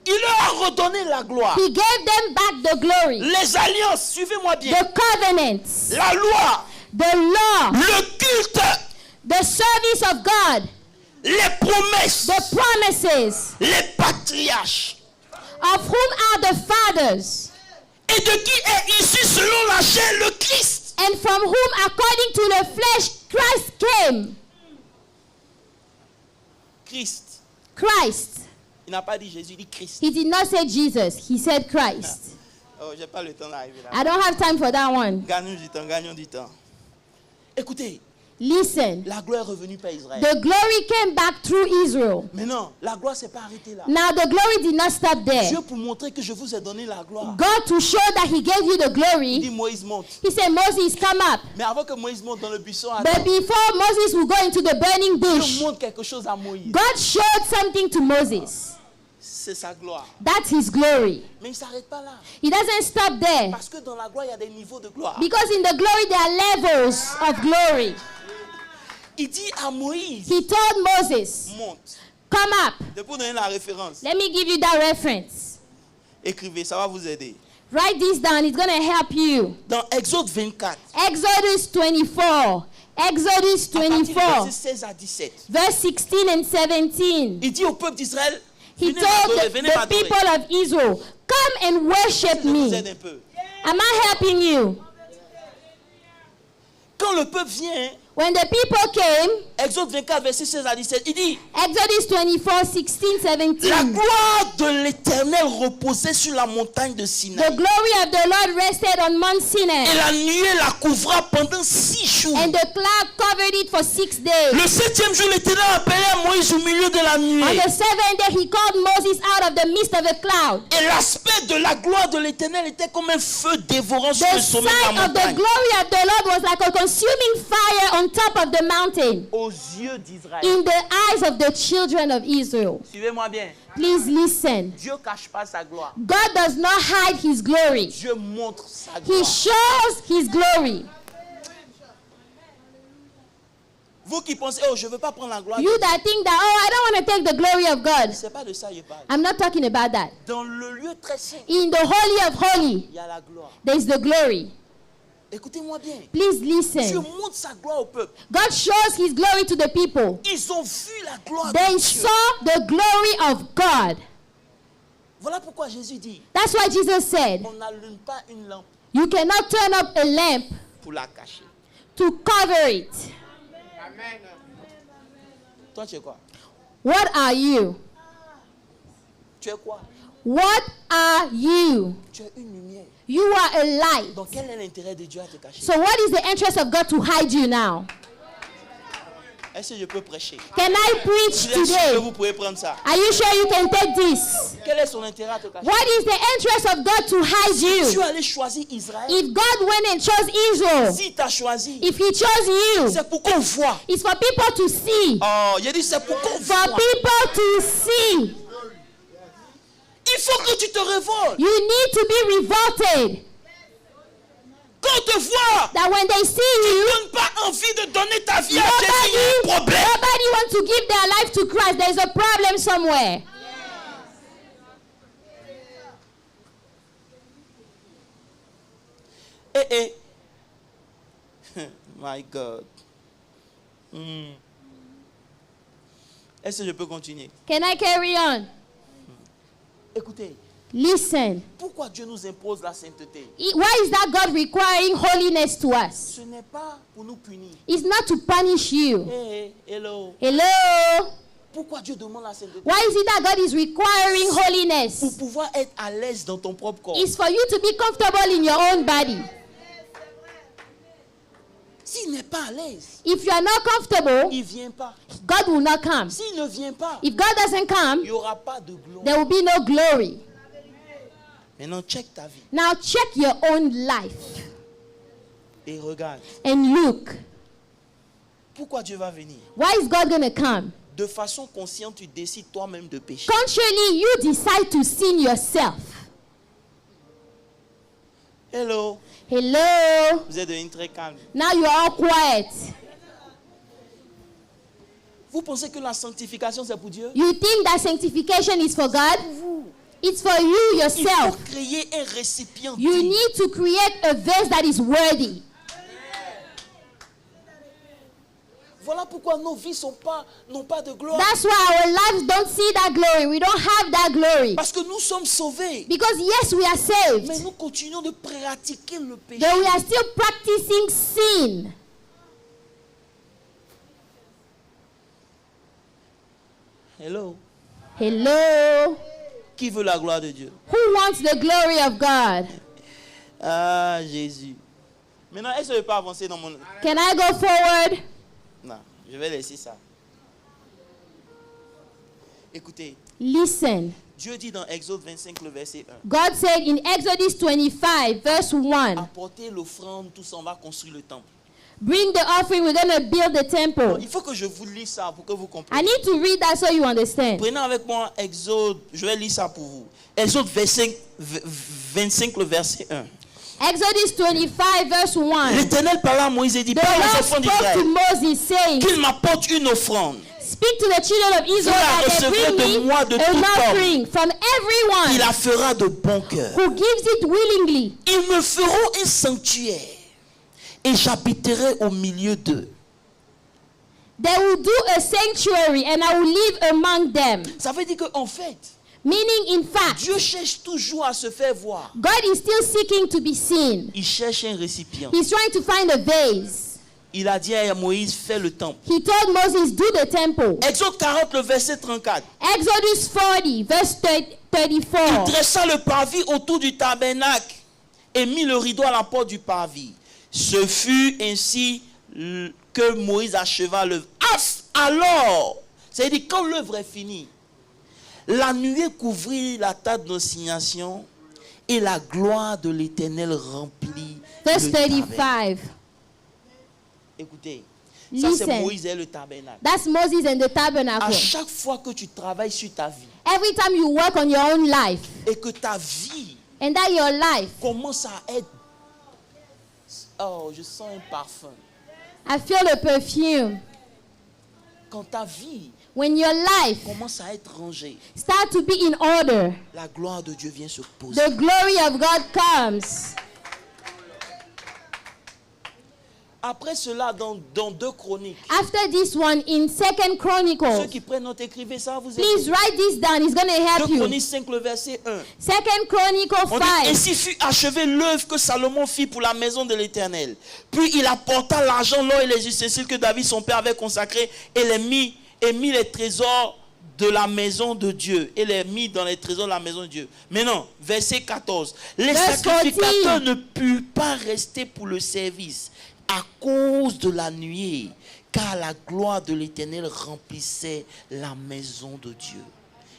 Il leur a redonné la gloire. He gave them back the glory, Les alliances, suivez-moi bien. the covenants, La loi, the law, le culte, the service of God, les promesses, the promises, les patriarches. of whom are the fathers, Et de qui est issu selon la chair le Christ. and from whom according to the flesh Christ came. Christ. Christ. Il n'a pas dit Jésus, il dit Christ. He did not say Jesus, he said Christ. Oh, j'ai pas le temps d'arriver là. I don't have time for that one. Gagnons du temps, gagnons du temps. Écoutez, Listen, la gloire est revenue par Israël. the glory came back through Israel. Mais non, la gloire ne s'est pas arrêtée là. Now the glory did not stop there. Dieu pour montrer que je vous ai donné la gloire. God, to show that he gave you the Il dit glory, Moïse monte. he said, Moses, come up. Mais avant que Moïse monte dans le buisson, But attends, before Moses would go into the burning Dieu bush, montre quelque chose à Moïse. God showed something to Moses. C'est sa gloire. That's his glory. Mais il ne s'arrête pas là. He doesn't stop there. Parce que dans la gloire, il y a des niveaux de gloire. Because in the glory, there are levels of glory. Il dit à Moïse, He told Moses, monte. come up. De pour donner la référence, Let me give you that reference. écrivez, ça va vous aider. Write this down. It's going to help you. Dans Exode 24, Exodus 24. Exodus à partir du 24. verset 16 à 17, Verse 16 and 17. il dit au peuple d'Israël, He venez told m'adorer, the venez m'adorer. people of Israel, come and worship Je vous me. aide un peu. Am I helping you? Quand le peuple vient, When the people came, Exode 24, verset 16 à 17, il dit, Exodus 24, 16, la 17. gloire de l'Éternel reposait sur la montagne de The Sinaï. glory of the Lord rested on Mount Et Sinai, la nuée la couvra pendant 6 jours. and the cloud covered it for 6 days. Le 7e jour, l'Éternel appela Moïse au milieu de la On nuée. the 7th day, he called Moses out of the midst of a cloud. Et l'aspect de la gloire de l'Éternel était comme un feu dévorant sur The le sommet de la sight of the montagne. glory of the Lord was like a consuming fire on top of the mountain, Aux yeux d'Israël. in the eyes of the children of Israel. Suivez-moi bien. Please listen. Dieu ne cache pas sa gloire. God does not hide his glory. Dieu montre sa He gloire. shows his glory. Vous qui pensez, oh, je ne veux pas prendre la gloire. You that think that, oh, I don't want to take the glory of God. Ce n'est pas de ça que je parle. I'm not talking about that. Dans le lieu très saint, In the holy of holy, il y a la gloire. there is the glory. Écoutez-moi bien. Please Dieu listen. montre sa gloire au peuple. God shows his glory to the people. Ils ont vu la gloire They de Dieu. saw the glory of God. Voilà pourquoi Jésus dit, That's why Jesus said, on n'allume pas une lampe you cannot turn up a lamp pour la cacher. to cover it. Toi, tu es quoi? What are you? Tu es quoi? What are you? Tu es une lumière. You are a light. Donc quel est l'intérêt de Dieu à te cacher? So what is the interest of God to hide you now? Est-ce que je peux prêcher? Can I preach Vous êtes sûr que today? vous pouvez prendre ça? Are you sure you can take this? Quel est son intérêt à te cacher? What is the interest of God to hide Dieu you? allait choisir Israël. If God went and chose Israel, S'il t'a choisi, if he chose you, c'est pour qu'on voit. it's for people to see. Oh, j'ai dit c'est pour qu'on For voit. people to see. Il faut que tu te révoltes. You need to be revolted. Quand on te voit, That when they see tu you, n'as pas envie de donner ta vie à Jésus. Il y a un problème. nobody wants to give their life to Christ. There's a problem somewhere. My God. Est-ce que je peux continuer? Can I carry on? Écoutez, Listen. pourquoi Dieu nous impose la sainteté? Why is that God requiring holiness to us? Ce n'est pas pour nous punir. It's not to punish you. Hello. Hello? Pourquoi Dieu demande la sainteté? Why is it that God is requiring Pour holiness? pouvoir être à l'aise dans ton propre corps. It's for you to be comfortable in your own body. S'il n'est pas à l'aise, If you are not comfortable, il ne vient pas. God will not come. S'il ne vient pas, If God doesn't il come, n'y aura pas de gloire. there will be no glory. Maintenant, check ta vie Now check your own life et regarde. and look. Pourquoi Dieu va venir? Why is God going to come? De façon consciente, tu décides toi-même de pécher. Consciously, you decide to sin yourself. Hello. Hello? Vous êtes devenu très calme. Now you are all quiet. Vous pensez que la sanctification, c'est pour Dieu? You think that sanctification is for God? It's for you Il yourself. faut créer un récipient You digne. need to create a vase that is worthy. Voilà pourquoi nos vies n'ont pas de gloire. That's why our lives don't see that glory. We don't have that glory. Parce que nous sommes sauvés. Because yes, we are Mais saved, nous continuons de pratiquer le péché. but we are still practicing sin. Hello. Hello? Qui veut la gloire de Dieu? Who wants the glory of God? Ah, Jésus. Maintenant, est-ce que je peux avancer dans mon... Can I go forward? Non, je vais laisser ça. Écoutez, Listen. Dieu dit dans Exode 25, le verset 1. God said in Exodus 25, verse 1, Apportez l'offrande, tout ça, on va construire le temple. bring the offering, we're going to build the temple. Il faut que je vous lise ça pour que vous I compreniez. need to read that so you understand. Prenez avec moi Exode, je vais lire ça pour vous. Exode 25, le verset 1. Exodus 25, verse 1. L'Éternel parla à Moïse et dit, The parle aux Lord enfants spoke to d'Israël Moses, saying, qu'ils m'apportent une offrande. speak to the children of Israel la that they recevrez bring de me moi de tout an homme. offering from Il everyone la fera de bon cœur. who gives it willingly. Ils me feront un sanctuaire et j'habiterai au milieu d'eux. They will do a sanctuary and I will live among them. Ça veut dire qu'en fait, Meaning, in fact, Dieu cherche toujours à se faire voir. God is still seeking to be seen. Il cherche un récipient. He's trying to find a vase. Il a dit à Moïse, fais le temple. He told Moses, do the temple. Exode 40, le verset 34. Exodus 40, verse Il 34. dressa le parvis autour du tabernacle et mit le rideau à la porte du parvis. Ce fut ainsi que Moïse acheva l'œuvre. Alors, c'est-à-dire quand l'œuvre est finie, la nuée couvrit la table d'assignation et la gloire de l'Éternel remplit Verse le tabernacle. 35. Écoutez, ça c'est Listen. Moïse et le tabernacle. That's Moses and the À tabernacle. chaque fois que tu travailles sur ta vie Every time you work on your own life, et que ta vie and that your life, commence à être... Oh, je sens un parfum. I feel the perfume. Quand ta vie When your life commence à être rangée, start to be in order, la gloire de Dieu vient se poser. the glory of God comes. Après cela, dans 2 Chroniques, After this one, in 2 ceux Chronicles, qui prennent note, écrivez ça, vous please aider. write this down. It's going to 2 help you. Chroniques 5, le verset 1. 2 Chronicles On dit, 5. ainsi fut achevée l'œuvre que Salomon fit pour la maison de l'Éternel. Puis il apporta l'argent, l'or et les ustensiles que David son père avait consacrés et mit les trésors de la maison de Dieu et les mis dans les trésors de la maison de Dieu. Maintenant, verset 14. Les sacrificateurs ne purent pas rester pour le service à cause de la nuée, car la gloire de l'Éternel remplissait la maison de Dieu.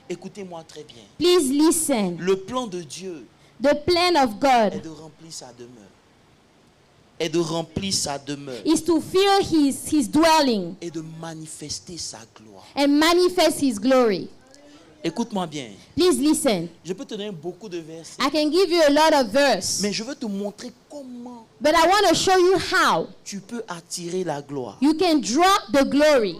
Écoutez-moi très bien. Please listen. Le plan de Dieu The plan of God est de remplir sa demeure. Est de remplir sa demeure. is to fill his dwelling Et de manifester sa gloire. and manifest his glory. Écoute-moi bien. Please listen. Je peux te donner beaucoup de versets. I can give you a lot of verse, Mais je veux te montrer comment but I want to show you how tu peux attirer la gloire. you can draw the glory.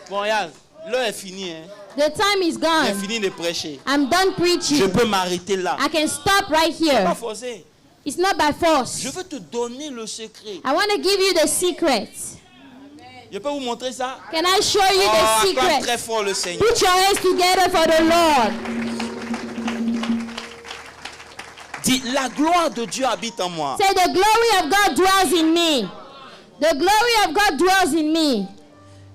Bon, regarde, l'heure est finie. Hein. The time is J'ai gone. fini de prêcher. I'm done Je preaching. peux m'arrêter là. I can stop right Pas here. forcé. It's not by force. Je veux te donner le secret. I want to give you the secret. Je peux vous montrer ça? Can I show you Oh, the acclame secret? très fort le Seigneur. Put your hands together for the Lord. Dis, la gloire de Dieu habite en moi. Say, the glory of God dwells in me. The glory of God dwells in me.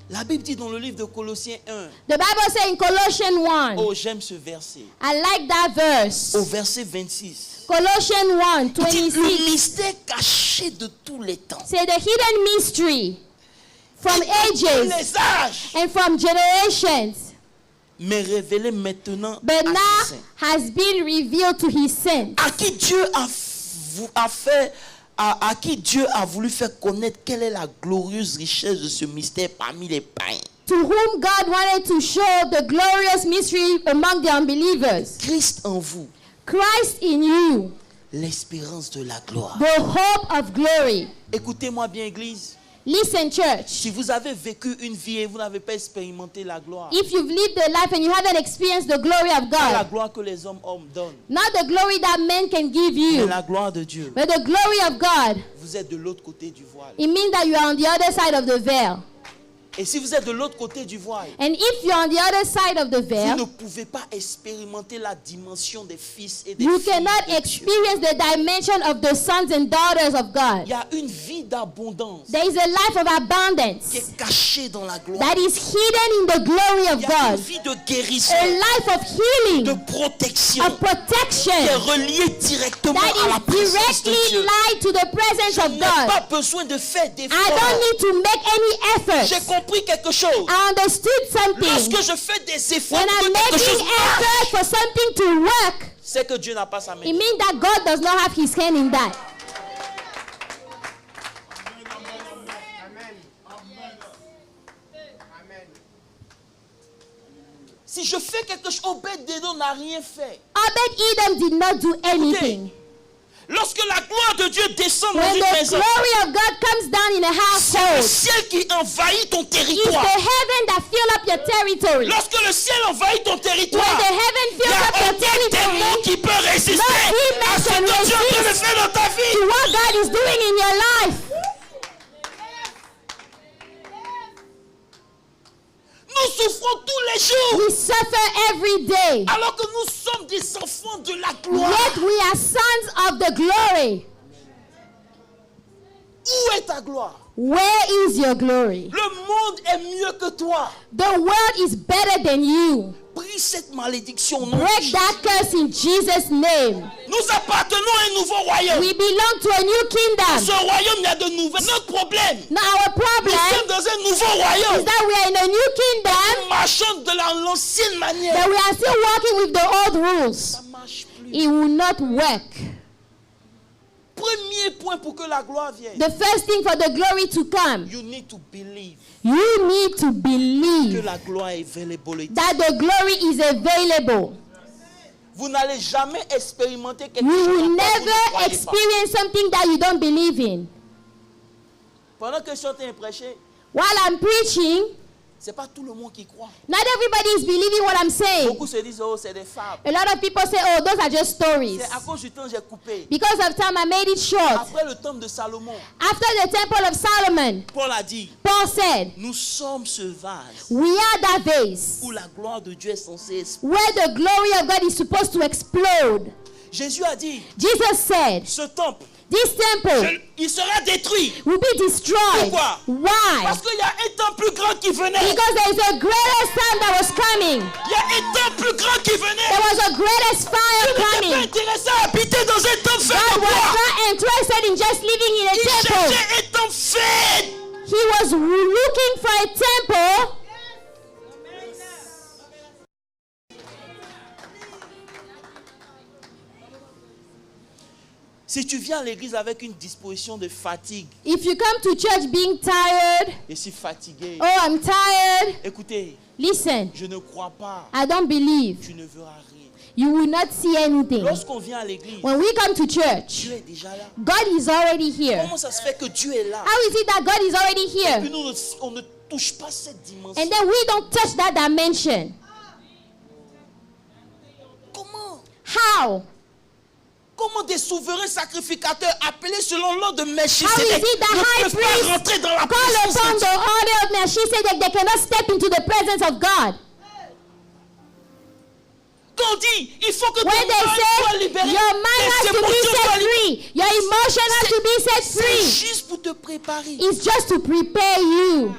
La Bible dit dans le livre de Colossiens 1. The Bible says in Colossians 1. Oh, j'aime ce verset. I like that verse. Au verset 26. Colossians 1, Il dit, 26. le mystère caché de tous les temps. Say the hidden mystery from Et de tous ages les âges. and from generations, Mais révélé maintenant but à ses now saints. has been revealed to his saints. À qui Dieu a fait, à qui Dieu a voulu faire connaître quelle est la glorieuse richesse de ce mystère parmi les païens. To whom God wanted to show the glorious mystery among the unbelievers. Christ en vous, Christ in you, l'espérance de la gloire. the hope of glory. Écoutez-moi bien, Église. Listen, church. Si vous avez vécu une vie et vous n'avez pas expérimenté la gloire, If you've lived a life and you haven't experienced the glory of pas la God, gloire que les hommes donnent, not the glory that men can give mais you, la gloire de Dieu, but the glory of God, vous êtes de l'autre côté du voile. it means that you are on the other side of the veil. Et si vous êtes de l'autre côté du voile, And if you're on the other side of the vous ne veil, pouvez pas expérimenter la dimension des fils et des you filles cannot de Dieu. experience the dimension of the sons and daughters of Il God. y a une vie d'abondance There is a life of qui abundance est cachée dans la gloire. that is hidden in the glory of Il y a une God. vie de guérison, A life of de healing, protection of qui est protection reliée directement that à la is présence de directly Dieu. lied to the presence Je of n'ai pas God. besoin de faire I don't d'efforts. need to make any J'ai effort. compris quelque chose. I understood something. Lorsque je fais des efforts When pour I'm que quelque chose making marche, effort for something to work, c'est que Dieu n'a pas sa main. it means that God does not have his hand in that. Si je fais quelque chose, Obed-Edom n'a rien fait. Obed-Edom did not do anything. Lorsque la gloire de Dieu descend dans When une the maison, glory of God comes down in a c'est le household, ciel qui envahit ton it's territoire. the heaven that fill up your territory. Lorsque le ciel envahit ton When territoire, the heaven il n'y fills a up your aucun démon territory, qui peut résister no demon à ce can que Dieu est en train de resist faire dans ta to vie. what God is doing in your life. Nous souffrons tous les jours, We suffer every day, alors que nous sommes des enfants de la gloire. yet we are sons of the glory. Où est ta gloire? Where is your glory? Le monde est mieux que toi. The world is better than you. Brise cette malédiction au nom de Break Jésus. that curse in Jesus' name. Nous appartenons à un nouveau royaume. We belong to a new Dans kingdom. ce royaume, il y a de nouvelles. Notre problème, Now our nous problem sommes dans un nouveau is royaume. that we are in a new kingdom, Nous marchons de l'ancienne manière. but we are still working with the old rules. Ça ne marche plus. It will not work. Premier point pour que la gloire vienne. The first thing for the glory to come, You need to believe you need to que believe la gloire est available. that the glory is available. Vous n'allez jamais expérimenter quelque You chose will dont vous ne never croyez pas. experience something that you don't believe in. Pendant que je suis en train de prêcher, While I'm preaching, c'est pas tout le monde qui croit. not everybody is believing what I'm saying. Beaucoup se disent, oh, c'est des fables. A lot of people say, oh, those are just stories. C'est à cause du temps j'ai coupé. Because of time, I made it short. Après le temple de Salomon, After the temple of Solomon, Paul a dit, Paul said, nous sommes ce vase we are that vase où la gloire de Dieu est censée exploser. where the glory of God is supposed to explode. Jésus a dit, Jesus said, ce temple, This temple il sera détruit. will be destroyed. Pourquoi? Why? Parce qu'il y a un temps plus grand qui venait. Because there is a greater time that was coming. Il y a un temps plus grand qui venait. There was a greatest fire Tu n'étais pas coming. intéressé à habiter dans un temps fait God de was bois. not interested in just living in a Il temple. cherchait un temps fait. He was looking for a temple. Si tu viens à l'église avec une disposition de fatigue, If you come to church being tired, je suis fatigué. oh, I'm tired. Écoutez, Listen, je ne crois pas. I don't believe. Tu ne verras rien. You will not see anything. Lorsqu'on vient à l'église, When we come to church, Dieu est déjà là. God is already here. Comment ça se fait que Dieu est là? How is it that God is already Et puis here? nous, on ne touche pas cette dimension. And then we don't touch that dimension? Comment? How? Comment des souverains sacrificateurs appelés selon l'ordre de How is Melchisedec it that ne high peuvent pas priest rentrer dans la call présence upon de the Dieu? order of Melchizedek? They cannot step into the presence of God. Quand on dit, il faut que ton When they mind soit say libéré, your mind tes has to be émotions soient set libérées, free, your emotion has to be set c'est free. juste pour te préparer. It's just to prepare you.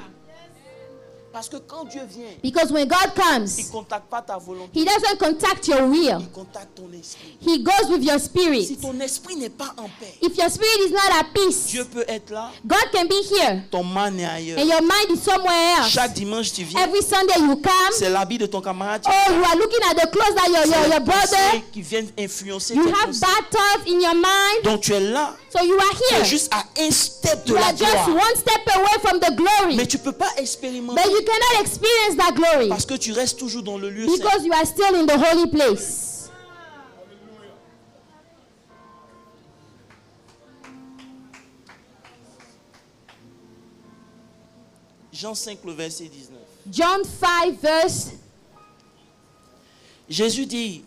Parce que quand Dieu vient, Because when God il comes, ne contacte pas ta volonté, He doesn't contact your will. il contacte ton esprit. He goes with your spirit. Si ton esprit n'est pas en paix, If your spirit is not at peace, Dieu peut être là, God can be here ton man est ailleurs. and your mind is somewhere else. Chaque dimanche tu viens, Every Sunday you come, c'est l'habit de ton camarade. oh, you are looking at the clothes that your C'est brother, pensées qui viennent influencer you tes have pensées. bad thoughts in your mind, Donc tu es là, so you are tu es here. juste à un step de You la are just gloire. one step away from the glory, Mais tu ne peux pas expérimenter but you cannot experience that glory parce que tu restes toujours dans le lieu saint. because you are still in the holy place. Jean 5, le verset 19. John 5 verse Jésus dit,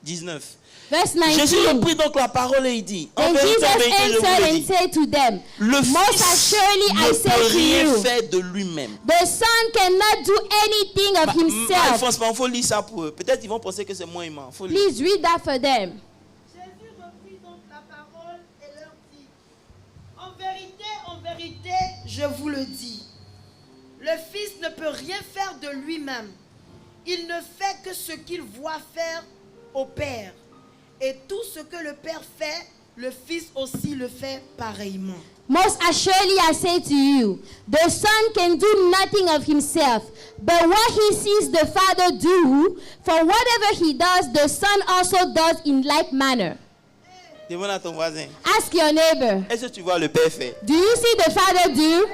19. verse Jésus 19. reprit donc la parole et il dit, en Then vérité, Jesus en vérité, je vous answered le and dis, said to them, le Most Fils assuredly I ne say peut to rien you, faire de lui-même. the Son cannot do anything of himself. Il faut lire ça pour eux. Peut-être ils vont penser que c'est moi immense. Faut lire. Please read that for them. Jésus reprit donc la parole et leur dit, en vérité, je vous le dis, le Fils ne peut rien faire de lui-même. Il ne fait que ce qu'il voit faire au Père. Et tout ce que le Père fait, le Fils aussi le fait pareillement. Most assuredly I say to you, the Son can do nothing of himself, but what he sees the Father do, for whatever he does, the Son also does in like manner. Demande à ton voisin. Ask your neighbor, Est-ce que tu vois le Père faire? do you see the Father do?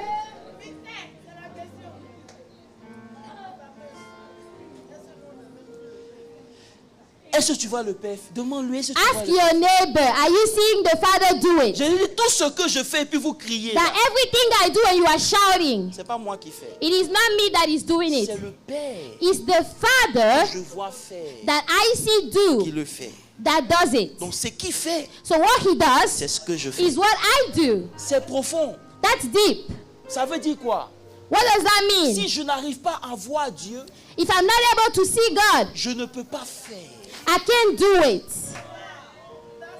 Est-ce que tu vois le Père faire? Demande-lui, est-ce que tu vois Ask le Père? your neighbor, are you seeing the Father do it? Je lui dis tout ce que je fais et puis vous criez. That everything I do and you are shouting, C'est pas moi qui fais. it is not me that is doing it. C'est le Père It's the Father que je vois faire that I see qui do le fait. that does it. Donc ce qu'il fait, So what he does c'est ce que je fais. is what I do. C'est profond. That's deep. Ça veut dire quoi? What does that mean? Si je n'arrive pas à voir Dieu, If I'm not able to see God, je ne peux pas faire. I can't do it.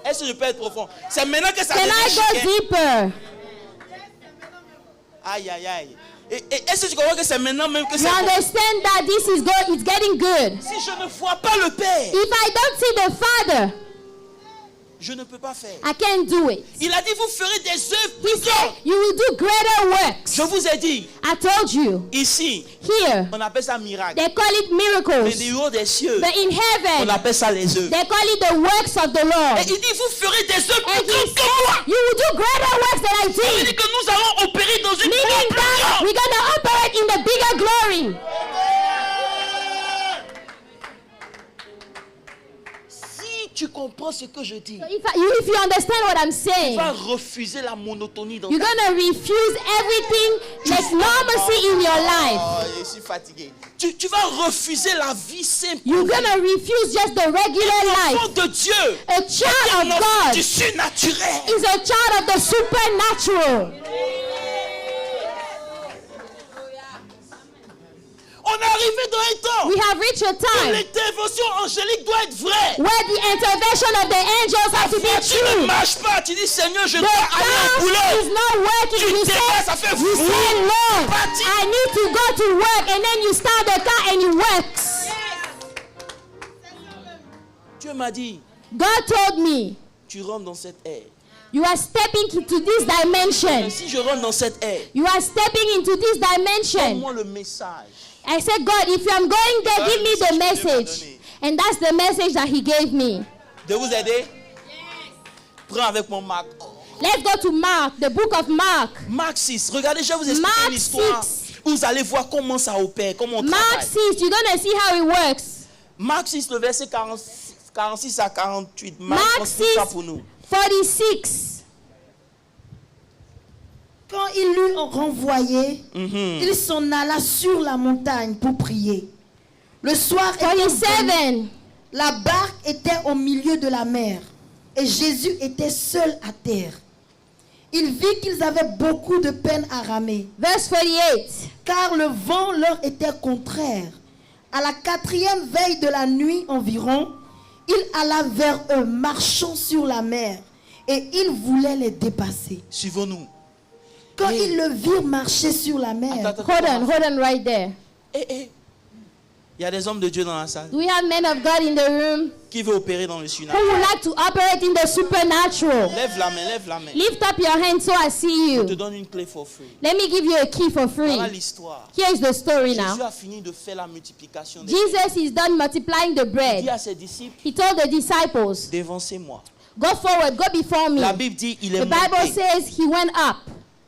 Est-ce que je peux être profond? C'est maintenant que ça Can I devient go chiant. deeper? Aïe, aïe, aïe. Et est-ce que tu comprends que c'est maintenant même que c'est You bon? understand that this is good, it's getting good. Si je ne vois pas le Père, If I don't see the Father, je ne peux pas faire. I can't do it. Il a dit, vous ferez des œuvres He plus said, grandes. you will do greater works. Je vous ai dit, I told you. ici, Here, on appelle ça miracle. they call it Mais miracles. du haut des cieux, But in on heaven, appelle ça les œuvres. they call it the works of the Lord. Et il dit, vous ferez des œuvres And plus he grandes que moi. said, you will do greater works than I Ça veut dire did. que nous allons opérer dans une gloire Meaning plus that grande. we're going to operate in the bigger glory. Si tu comprends ce que je dis, So if you understand what I'm tu saying, vas refuser la monotonie dans you're ta going to refuse everything like normalcy in your life. Oh, je suis fatigué. Tu vas refuser la vie simple. You're going to refuse just the regular L'enfant life. de Dieu A child est un of enfant God du surnaturel. is a child of the supernatural. On est arrivé dans un temps We have reached a où time l'intervention angélique doit être vraie. where the intervention of the angels have to be Tu ne true. marches pas, tu dis Seigneur, je The dois aller au car is boulot. not working. Tu You dépasses, ça say, fait you fou. say, Lord, Parti. I need to go to work, and then you start the car and it works. Dieu m'a dit, God told me, tu rentres dans cette ère. you are stepping into this dimension. Si je rentre dans cette ère, You are stepping into this dimension. donne-moi le message. I said, God, if I'm going there, give me the message. And that's the message that he gave me. De vous aider? Prends avec mon Marc. Let's go to Mark, the book of Mark. Marc 6. Regardez, je vais vous expliquer Mark une histoire. 6. Vous allez voir comment ça opère, comment on Mark travaille. 6, you're going to see how it works. Marc 6, le verset 46 à 48. Mark explique 6, ça pour nous. 46. Quand il l'eut renvoyé, il s'en alla sur la montagne pour prier. Le soir étant venu, 47. la barque était au milieu de la mer et Jésus était seul à terre. Il vit qu'ils avaient beaucoup de peine à ramer, Verse 48. car le vent leur était contraire. À la 4e veille de la nuit environ, il alla vers eux, marchant sur la mer, et il voulait les dépasser. Suivons-nous. Quand Mais- ils le virent marcher sur la mer, Attends, Hold on right there. Il y a des hommes de Dieu dans la salle Do we have men of God in the room qui veulent opérer dans le who surnaturel. would like to operate in the supernatural? Lève la main, lève la main. Lift up your hand so I see Je te you. donne une clé for free. Let me give you a key for free. Voilà l'histoire. Here's the story Jésus now. a fini de faire la multiplication des Jesus is done multiplying the Il dit bread. à ses disciples, He told the disciples, dévancez-moi. go forward, go before me. La Bible dit, il est The Bible monté. says he went up.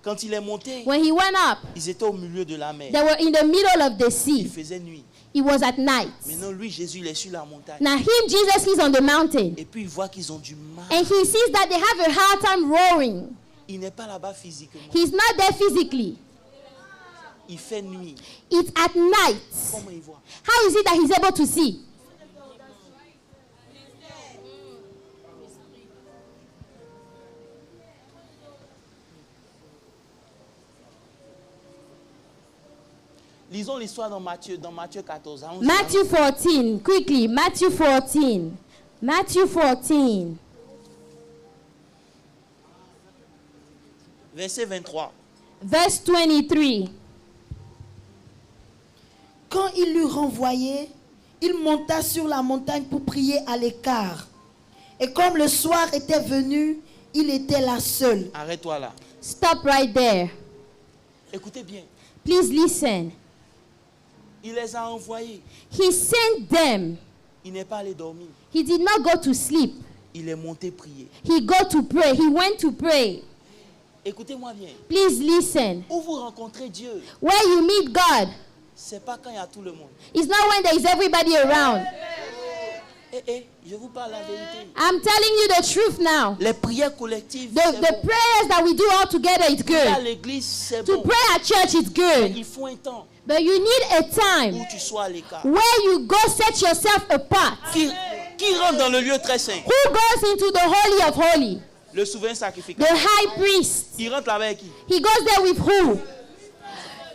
Quand il est monté, When he went up, ils étaient au milieu de la mer. they were in the middle of the Il sea. faisait nuit. It was at night. Maintenant, lui, Jésus, il est sur la montagne. Now him, Jesus, he's on the mountain. Et puis, il voit qu'ils ont du mal. And he sees that they have a hard time roaring. Il n'est pas là-bas physiquement. He's not there physically. Il fait nuit. It's at night. Comment il voit? How is it that he's able to see? Lisons l'histoire dans Matthieu 14. Allons-y. Matthew 14, quickly. Matthew 14. Matthew 14. Verset 23. Verse 23. quand il l'eut renvoyé, il monta sur la montagne pour prier à l'écart. Et comme le soir était venu, il était là seul. Arrête-toi là. Stop right there. Écoutez bien. Please listen. Il les a envoyés. He sent them. Il n'est pas allé dormir. He did not go to sleep. Il est monté prier. He go to pray. He went to pray. Écoutez-moi bien. Please listen. Où vous rencontrez Dieu, Where you meet God, c'est pas quand il y a tout le monde. it's not when there is everybody around. Je vous parle la vérité. I'm telling you the truth now. Les prières collectives, The c'est bon. prayers that we do all together is Prier à good. l'église, c'est To bon. pray at church is good. Il faut un temps But you need a où time tu sois à l'écart. where you go set yourself apart. Qui rentre dans le lieu très saint? Who goes into the Holy of Holy? Le souverain The sacrificateur. high priest. Il rentre là avec qui? He goes there with who?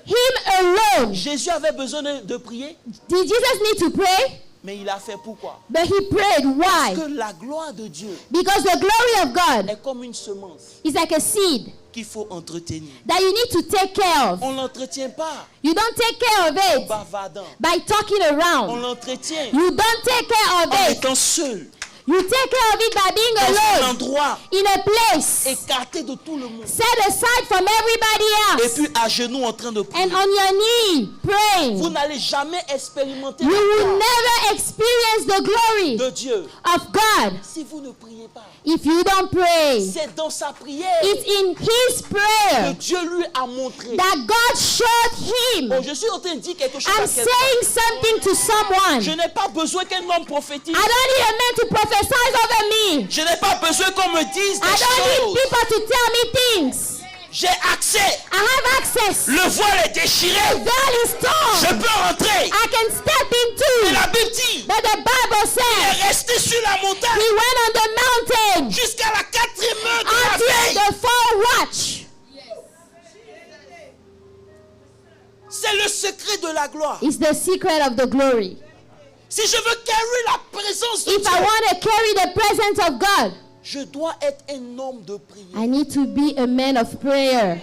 Him alone. Jésus avait besoin de prier, Did Jesus need to pray? mais il a fait pourquoi? But he prayed. Parce Why? que la gloire de Dieu Because the glory of God est comme une semence is like a seed qu'il faut entretenir. that you need to take care of. On ne l'entretient pas You don't take care of en it bavardant. by talking On around. l'entretient You don't take care of en it. étant seul, You take care of it by being dans un alone endroit in a place écarté de tout le monde. set aside from everybody Et else puis à genoux en train de prier. and on your knee Vous praying. n'allez jamais expérimenter You la will gloire never experience the glory de Dieu of God si vous ne priez pas. if you don't pray. C'est dans sa prière It's in His que prayer Dieu lui a montré. that God showed him. Oh, je suis en train de dire quelque chose I'm à quelqu'un. saying something to someone. Je n'ai pas besoin qu'un homme prophétise. I don't need a man to prophesy over me. Je n'ai pas besoin qu'on me dise I des don't need choses. people to tell me things. J'ai accès. I have access. Le voile est déchiré. The veil is Je torn. peux rentrer. I can step Et into. la Bible dit, But the Bible il says est resté sur la montagne he went on the mountain jusqu'à la 4e heure de la until veille. the fourth watch. C'est le secret de la gloire. It's the secret of the glory. Si je veux carry la présence de If I Dieu, want to carry the presence of God, je dois être un homme de prière. I need to be a man of prayer.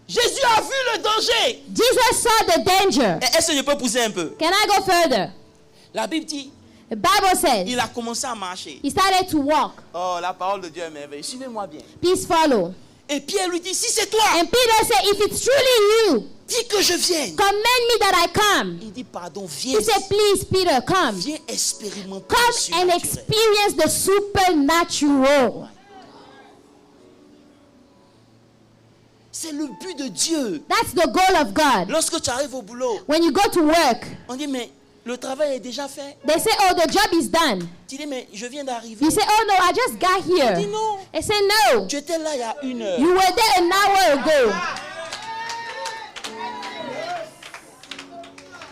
Jésus a vu le danger. Jesus saw the danger. Est-ce que je peux pousser un peu? Can I go further? La Bible dit, The Bible says il a commencé à marcher. he started to walk. Oh, la parole de Dieu est merveilleuse. Suivez-moi bien. Please follow. Et Pierre lui dit, si c'est toi, And Peter said, if it's truly you, dis que je vienne. command me that I come. Il dit, pardon, viens. He said, please, Peter, come. Viens expérimenter le Come and surnaturel. experience the supernatural. C'est le but de Dieu. That's the goal of God. Lorsque tu arrives au boulot, When you go to work, on dit, mais le travail est déjà fait. they say, oh, the job is done. Tu dis, mais je viens d'arriver. You say, oh, no, I just got Il dit, here. non, They say, no, tu étais là il y a 1 heure. you were there an hour ago.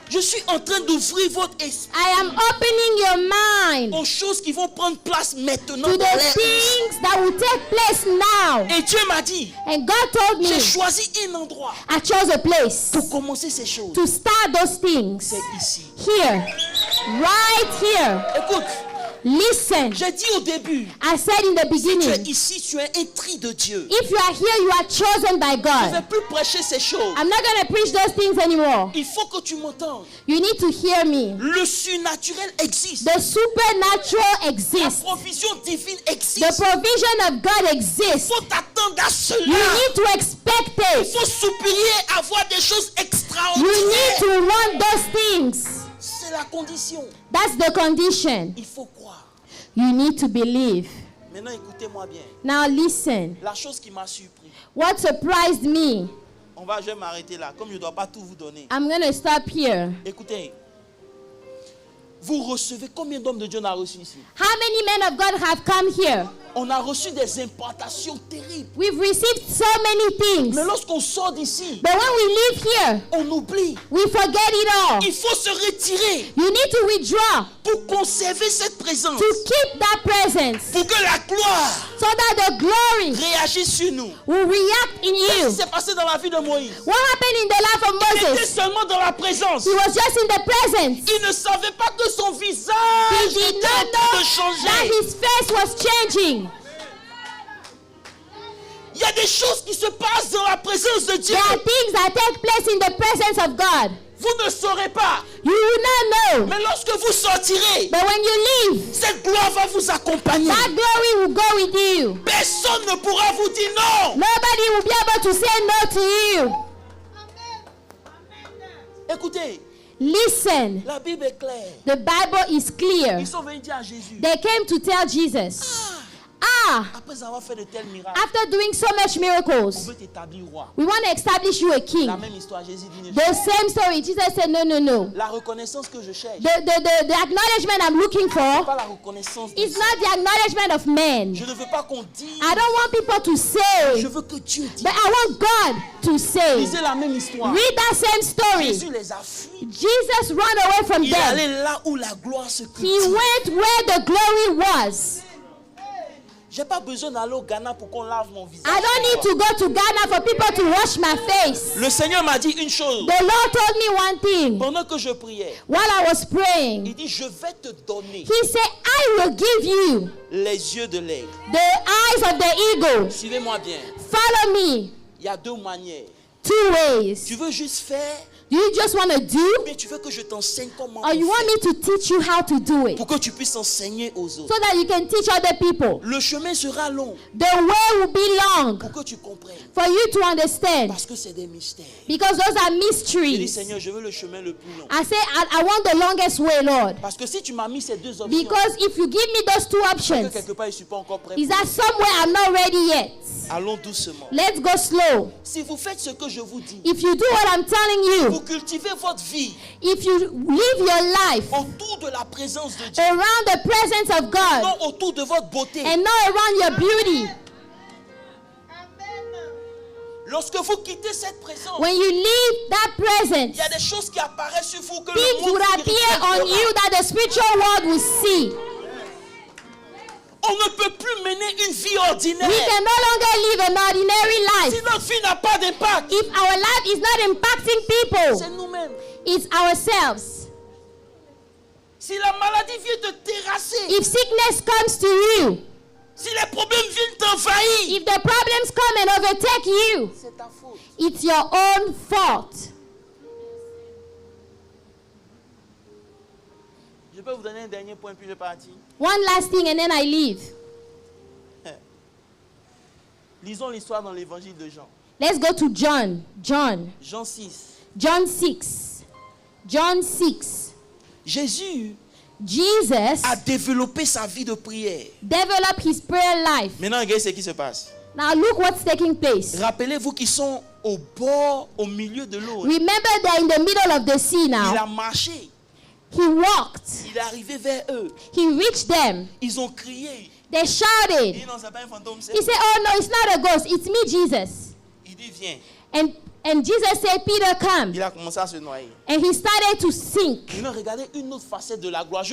Je suis en train d'ouvrir votre esprit I am opening your mind aux choses qui vont prendre place maintenant to dans the l'air. things that will take place now. Et Dieu m'a dit, And God told me, j'ai choisi un endroit I chose a place pour commencer ces choses. to start those things. C'est ici. Here, right here. Écoute, Listen, j'ai dit au début, I said in the si tu es beginning, ici, tu es un tri de Dieu. if you are here, you are chosen by Je ne vais God. plus prêcher ces choses. I'm not going to preach those things anymore. Il faut que tu m'entendes. You need to hear me. Le surnaturel existe. The supernatural La exists. provision divine The existe. provision of God Il exists. faut t'attendre à You cela. need to expect Il it. faut supplier à voir des choses You need extraordinaires. to want those things. C'est la condition. That's the condition. Il faut croire. You need to believe. Maintenant, écoutez-moi bien. Now listen. La chose qui m'a surpris. What surprised me, Je vais m'arrêter là, comme je ne dois pas tout vous donner. I'm going to stop here. Écoutez. Vous recevez combien d'hommes de Dieu on a reçu ici? How many men of God have come here? On a reçu des implantations terribles. We've received so many things. Mais lorsqu'on sort d'ici, But when we leave here, on oublie. we forget it all. Il faut se retirer You need to withdraw pour conserver cette présence. to keep that presence Pour que la gloire so that the glory réagisse sur nous. will react in Qu'est-ce you. qui s'est passé dans la vie de Moïse? What happened in the life of Il était Moses? seulement dans la présence. He was just in the presence. Il ne savait pas que son He visage did était en not train know de that changer. his face was changing. Il y a des choses qui se passent dans la présence de Dieu. There are things that take place in the presence of God. Vous ne saurez pas. You will not know. Mais lorsque vous sortirez, But when you leave, cette gloire va vous accompagner. that glory will go with you. Personne ne pourra vous dire non. Nobody will be able to say no to you. Écoutez, Listen, la Bible est claire. the Bible is clear. Ils sont venus dire à Jésus, They came to tell Jesus, après avoir fait de tels miracles, after doing so much on miracles, veut t'établir roi. we want to establish you a king. La même histoire, Jésus dit, The same story. Jesus said, no, no, no. la reconnaissance que je cherche, The acknowledgement I'm looking pas for la reconnaissance de is not the acknowledgement of men. Je ne veux pas qu'on dise, I don't want people to say, je veux que Dieu dise. but I want God to say. Lisez la même histoire. Read that same story. Jésus les a fui. Jesus ran away from Il est them. allé là où la gloire se He cultive. went where the glory was. J'ai pas besoin d'aller au Ghana pour qu'on lave mon visage. I don't need to go to Ghana for people to wash my face. Le Seigneur m'a dit une chose. The Lord told me one thing Pendant que je priais, while I was praying. il dit, je vais te donner He said, I will give you les yeux de l'aigle. the eyes of the eagle. Suivez-moi bien. Follow me. Il y a deux manières. Two ways. Tu veux juste faire, You just want to do, mais tu veux que je t'enseigne comment or you on want fait me to teach you how to do it pour que tu puisses enseigner aux autres. so that you can teach other people. Le chemin sera long The way will be long pour que tu comprennes. for you to understand Parce que c'est des mystères. because those are J'ai dit, mysteries. Seigneur, je veux le chemin le plus long. I say, I want the longest way, Lord. Parce que si tu m'as mis ces deux options, Because if you give me those two que options, quelque part je ne suis pas encore prêt. is that somewhere I'm not ready yet? Allons doucement. Let's go slow. Si vous faites ce que je vous dis, If you do what I'm telling vous you, cultivez votre vie if you live your life autour de la présence de Dieu, around the presence of God non autour de votre beauté. and not around your beauty, Lorsque vous quittez cette présence, when you leave that il presence, y a des choses qui apparaissent sur vous que le things monde would appear spirituel on verra. you that the spiritual world will see. On ne peut plus mener une vie ordinaire. We can no longer live an ordinary Si life. notre vie n'a pas d'impact, If our life is not impacting c'est people, nous-mêmes. it's ourselves. Si la maladie vient te terrasser, If sickness comes to you, si les problèmes viennent t'envahir, if the problems come and overtake you, c'est ta faute. it's your own fault. Je peux vous donner un dernier point, puis je partis. One last thing and then I leave. Lisons l'histoire dans l'évangile de Jean. Let's go to John. Jean 6. John 6. John 6. Jésus Jesus a développé sa vie de prière. developed his prayer life. Maintenant, regardez ce qui se passe. Now look what's taking place. Rappelez-vous qu'ils sont au bord, au milieu de l'eau. Remember they're in the middle of the sea Il now. a marché. He walked. Il est arrivé vers eux. He reached them. Ils ont crié. They Il shouted. dit non, c'est pas un fantôme. He said, oh no, it's not a ghost. It's me, Jesus. Il dit viens. And Jesus said, Peter, come. Il a commencé à se noyer. And he started to sink. Maintenant, regardez une autre facette de la gloire.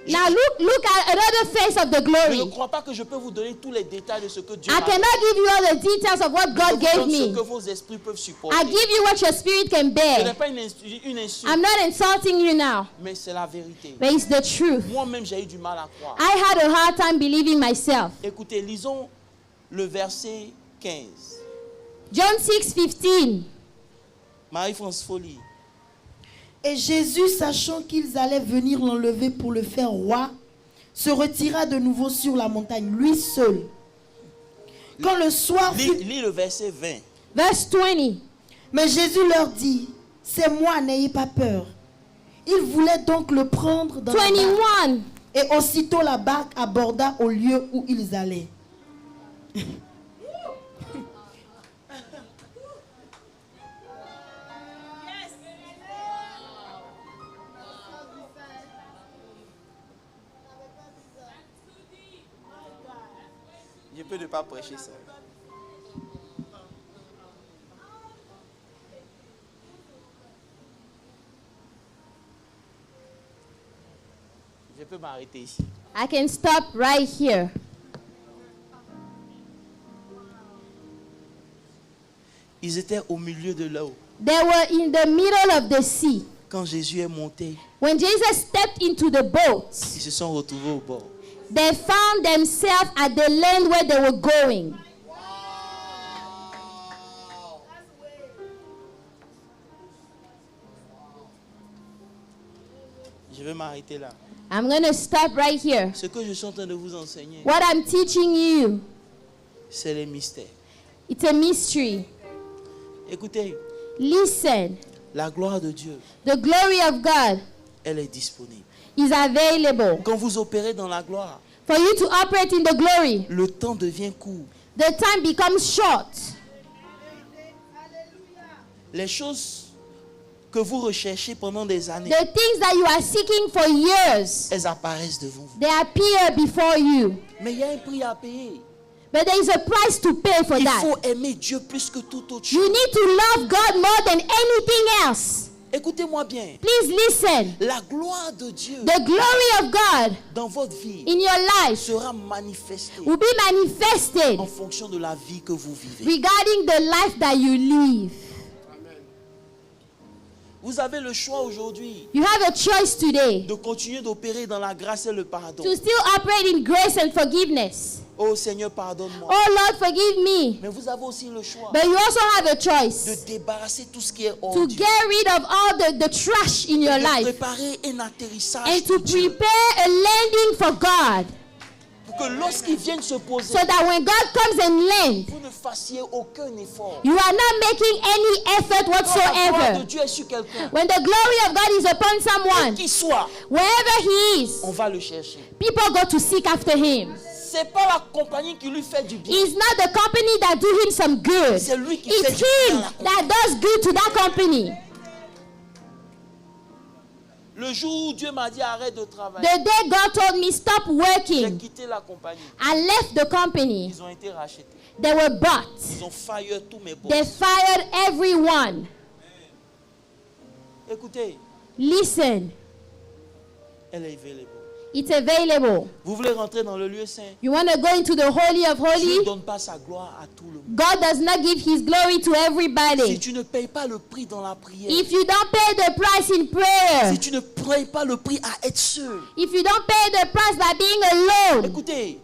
Now look at another face of the Je ne glory. crois pas que je peux vous donner tous les détails de ce que Dieu I a fait. cannot give you all the details of what Je God vous gave donne ce me. que vos esprits peuvent supporter. I give you what your spirit can Ce n'est bear. pas une insulte, I'm not insulting you now, mais c'est la vérité. but it's the truth. Moi-même, j'ai eu du mal à croire. I had a hard time believing myself. Écoutez, lisons le verset 15. John 6:15. Marie-France Folie. Et Jésus, sachant qu'ils allaient venir l'enlever pour le faire roi, se retira de nouveau sur la montagne, lui seul. Quand le soir fut... Lis le verset 20. Verse 20. Mais Jésus leur dit, c'est moi, n'ayez pas peur. Ils voulaient donc le prendre dans la barque. 21. Et aussitôt la barque aborda au lieu où ils allaient. Je peux ne pas prêcher ça. Je peux m'arrêter ici. I can stop right here. Ils étaient au milieu de l'eau. They were in the middle of the sea. Quand Jésus est monté, When Jesus stepped into the boat, ils se sont retrouvés au bord. they found themselves at the land where they were going. Je vais m'arrêter là. I'm going to stop right here. Ce que je suis en train de vous enseigner, What I'm teaching you, c'est les mystères. it's a mystery. Écoutez, Listen, la gloire de Dieu, the glory of God elle est disponible. is available. Quand vous opérez dans la gloire, For you to operate in the glory, le temps devient court. the time becomes short. Les choses que vous recherchez pendant des années, The things that you are seeking for years, elles apparaissent devant vous. they appear before you. Mais il y a un prix à payer. But there is a price to pay for Il that. faut aimer Dieu plus que toute autre You chose. need to love God more than anything else. Écoutez-moi bien. Please listen. La gloire de Dieu The glory of God dans votre vie in your life sera manifestée will be manifested en fonction de la vie que vous vivez. regarding the life that you live. Vous avez le choix aujourd'hui You have a choice today de continuer d'opérer dans la grâce et le pardon. to still operate in grace and forgiveness. Oh Seigneur, pardonne-moi. Oh Lord, forgive me. Mais vous avez aussi le choix But you also have a de choice débarrasser tout ce qui est to ordure. get rid of all the trash in your De life préparer un atterrissage and to pour Dieu. prepare a landing for God Pour que lorsqu'ils viennent se poser, so that when God comes and lands, vous ne fassiez aucun effort. you are not making any effort Quand la gloire de whatsoever. Dieu est sur quelqu'un, When the glory of God is upon someone, qui soit, wherever he is, on va le chercher. people go to seek after him. C'est pas la compagnie qui lui fait du bien. It's not the company that do him some good. C'est lui qui fait It's du bien him à la compagnie. that does good to that company. Le jour où Dieu m'a dit arrête de travailler, The day God told me stop j'ai working, quitté la compagnie. I left the company. Ils ont été rachetés. They were bought. Ils ont fire tous mes boss. They fired everyone. Écoutez, Listen, elle est available. It's available. Vous voulez rentrer dans le lieu saint? You want to go into the Holy of Dieu ne Holies? donne pas sa gloire à tout le monde. God does not give his glory to Si everybody. tu ne payes pas le prix dans la prière, If you don't pay the price in prayer, si tu ne payes pas le prix à être seul, if you don't pay the price by being alone, écoutez,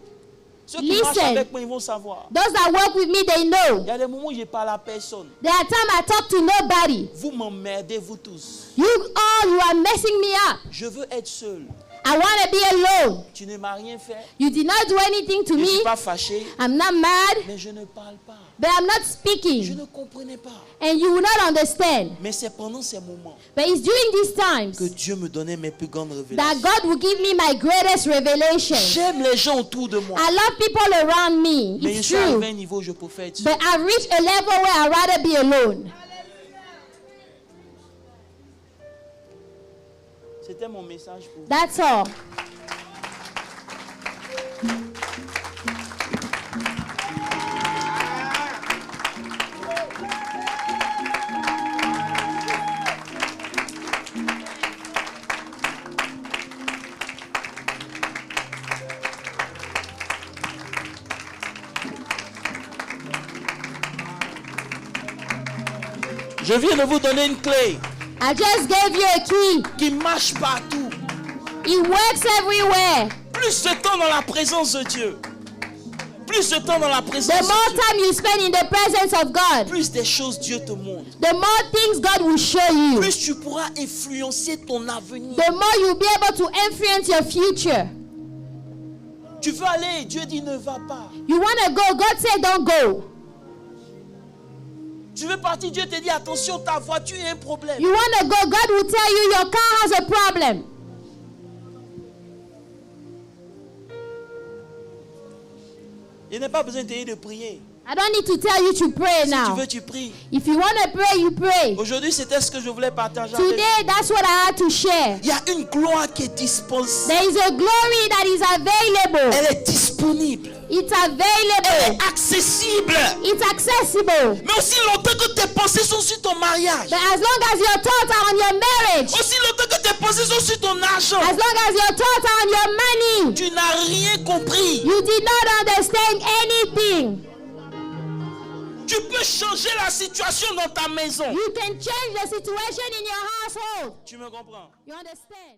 ceux qui marchent Listen. avec moi, ils vont savoir. those that work with me, they know. Il y a des moments où je ne parle à personne. There are times I talk to nobody. Vous m'emmerdez, vous tous. You all, you are messing me up. Je veux être seul. I want to be alone. Tu ne m'as rien fait. You did not do anything to Je ne suis me. pas fâché, I'm not mad, mais je ne parle pas. but I'm not Je speaking. ne comprenais pas. And you will not understand. Mais c'est pendant ces moments But it's during these times que Dieu me donnait mes plus grandes that révélations. God will give me my greatest revelation. J'aime les gens autour de moi. I love people around me. Mais je It's suis arrivé à true. un niveau où je préfère être seul. But I've reached a level where I'd rather be alone. C'était mon message pour vous. That's all. Je viens de vous donner une clé I just gave you a key. qui marche partout. It works everywhere. Plus de temps dans la présence de Dieu, plus de temps dans la présence The de more Dieu, time you spend in the presence of God, plus des choses Dieu te montre. the more things God will show you. Plus tu pourras influencer ton avenir. The more you'll be able to influence your future. Tu veux aller, Dieu dit ne va pas. You want to go, God said don't go. Tu veux partir, Dieu te dit attention, ta voiture a un problème. You want to go, God will tell you your car has a problem. Il n'est pas besoin de te dire de prier. I don't need to tell you to pray Si tu now. veux, tu pries. If you want to pray, you pray. Aujourd'hui, c'était ce que je voulais partager avec vous. Today, that's what I had to share. Il y a une gloire qui est dispensée. There is a glory that is available. Elle est disponible. It's Elle available. est accessible. It's accessible. Mais aussi longtemps que tes pensées sont sur ton mariage. But as long as your thoughts are on your marriage, Aussi longtemps que tes pensées sont sur ton argent. as long as your thoughts are on your money, Tu n'as rien compris. you did not understand anything. Tu peux changer la situation dans ta maison. You can change the situation in your household. Tu me comprends? You understand?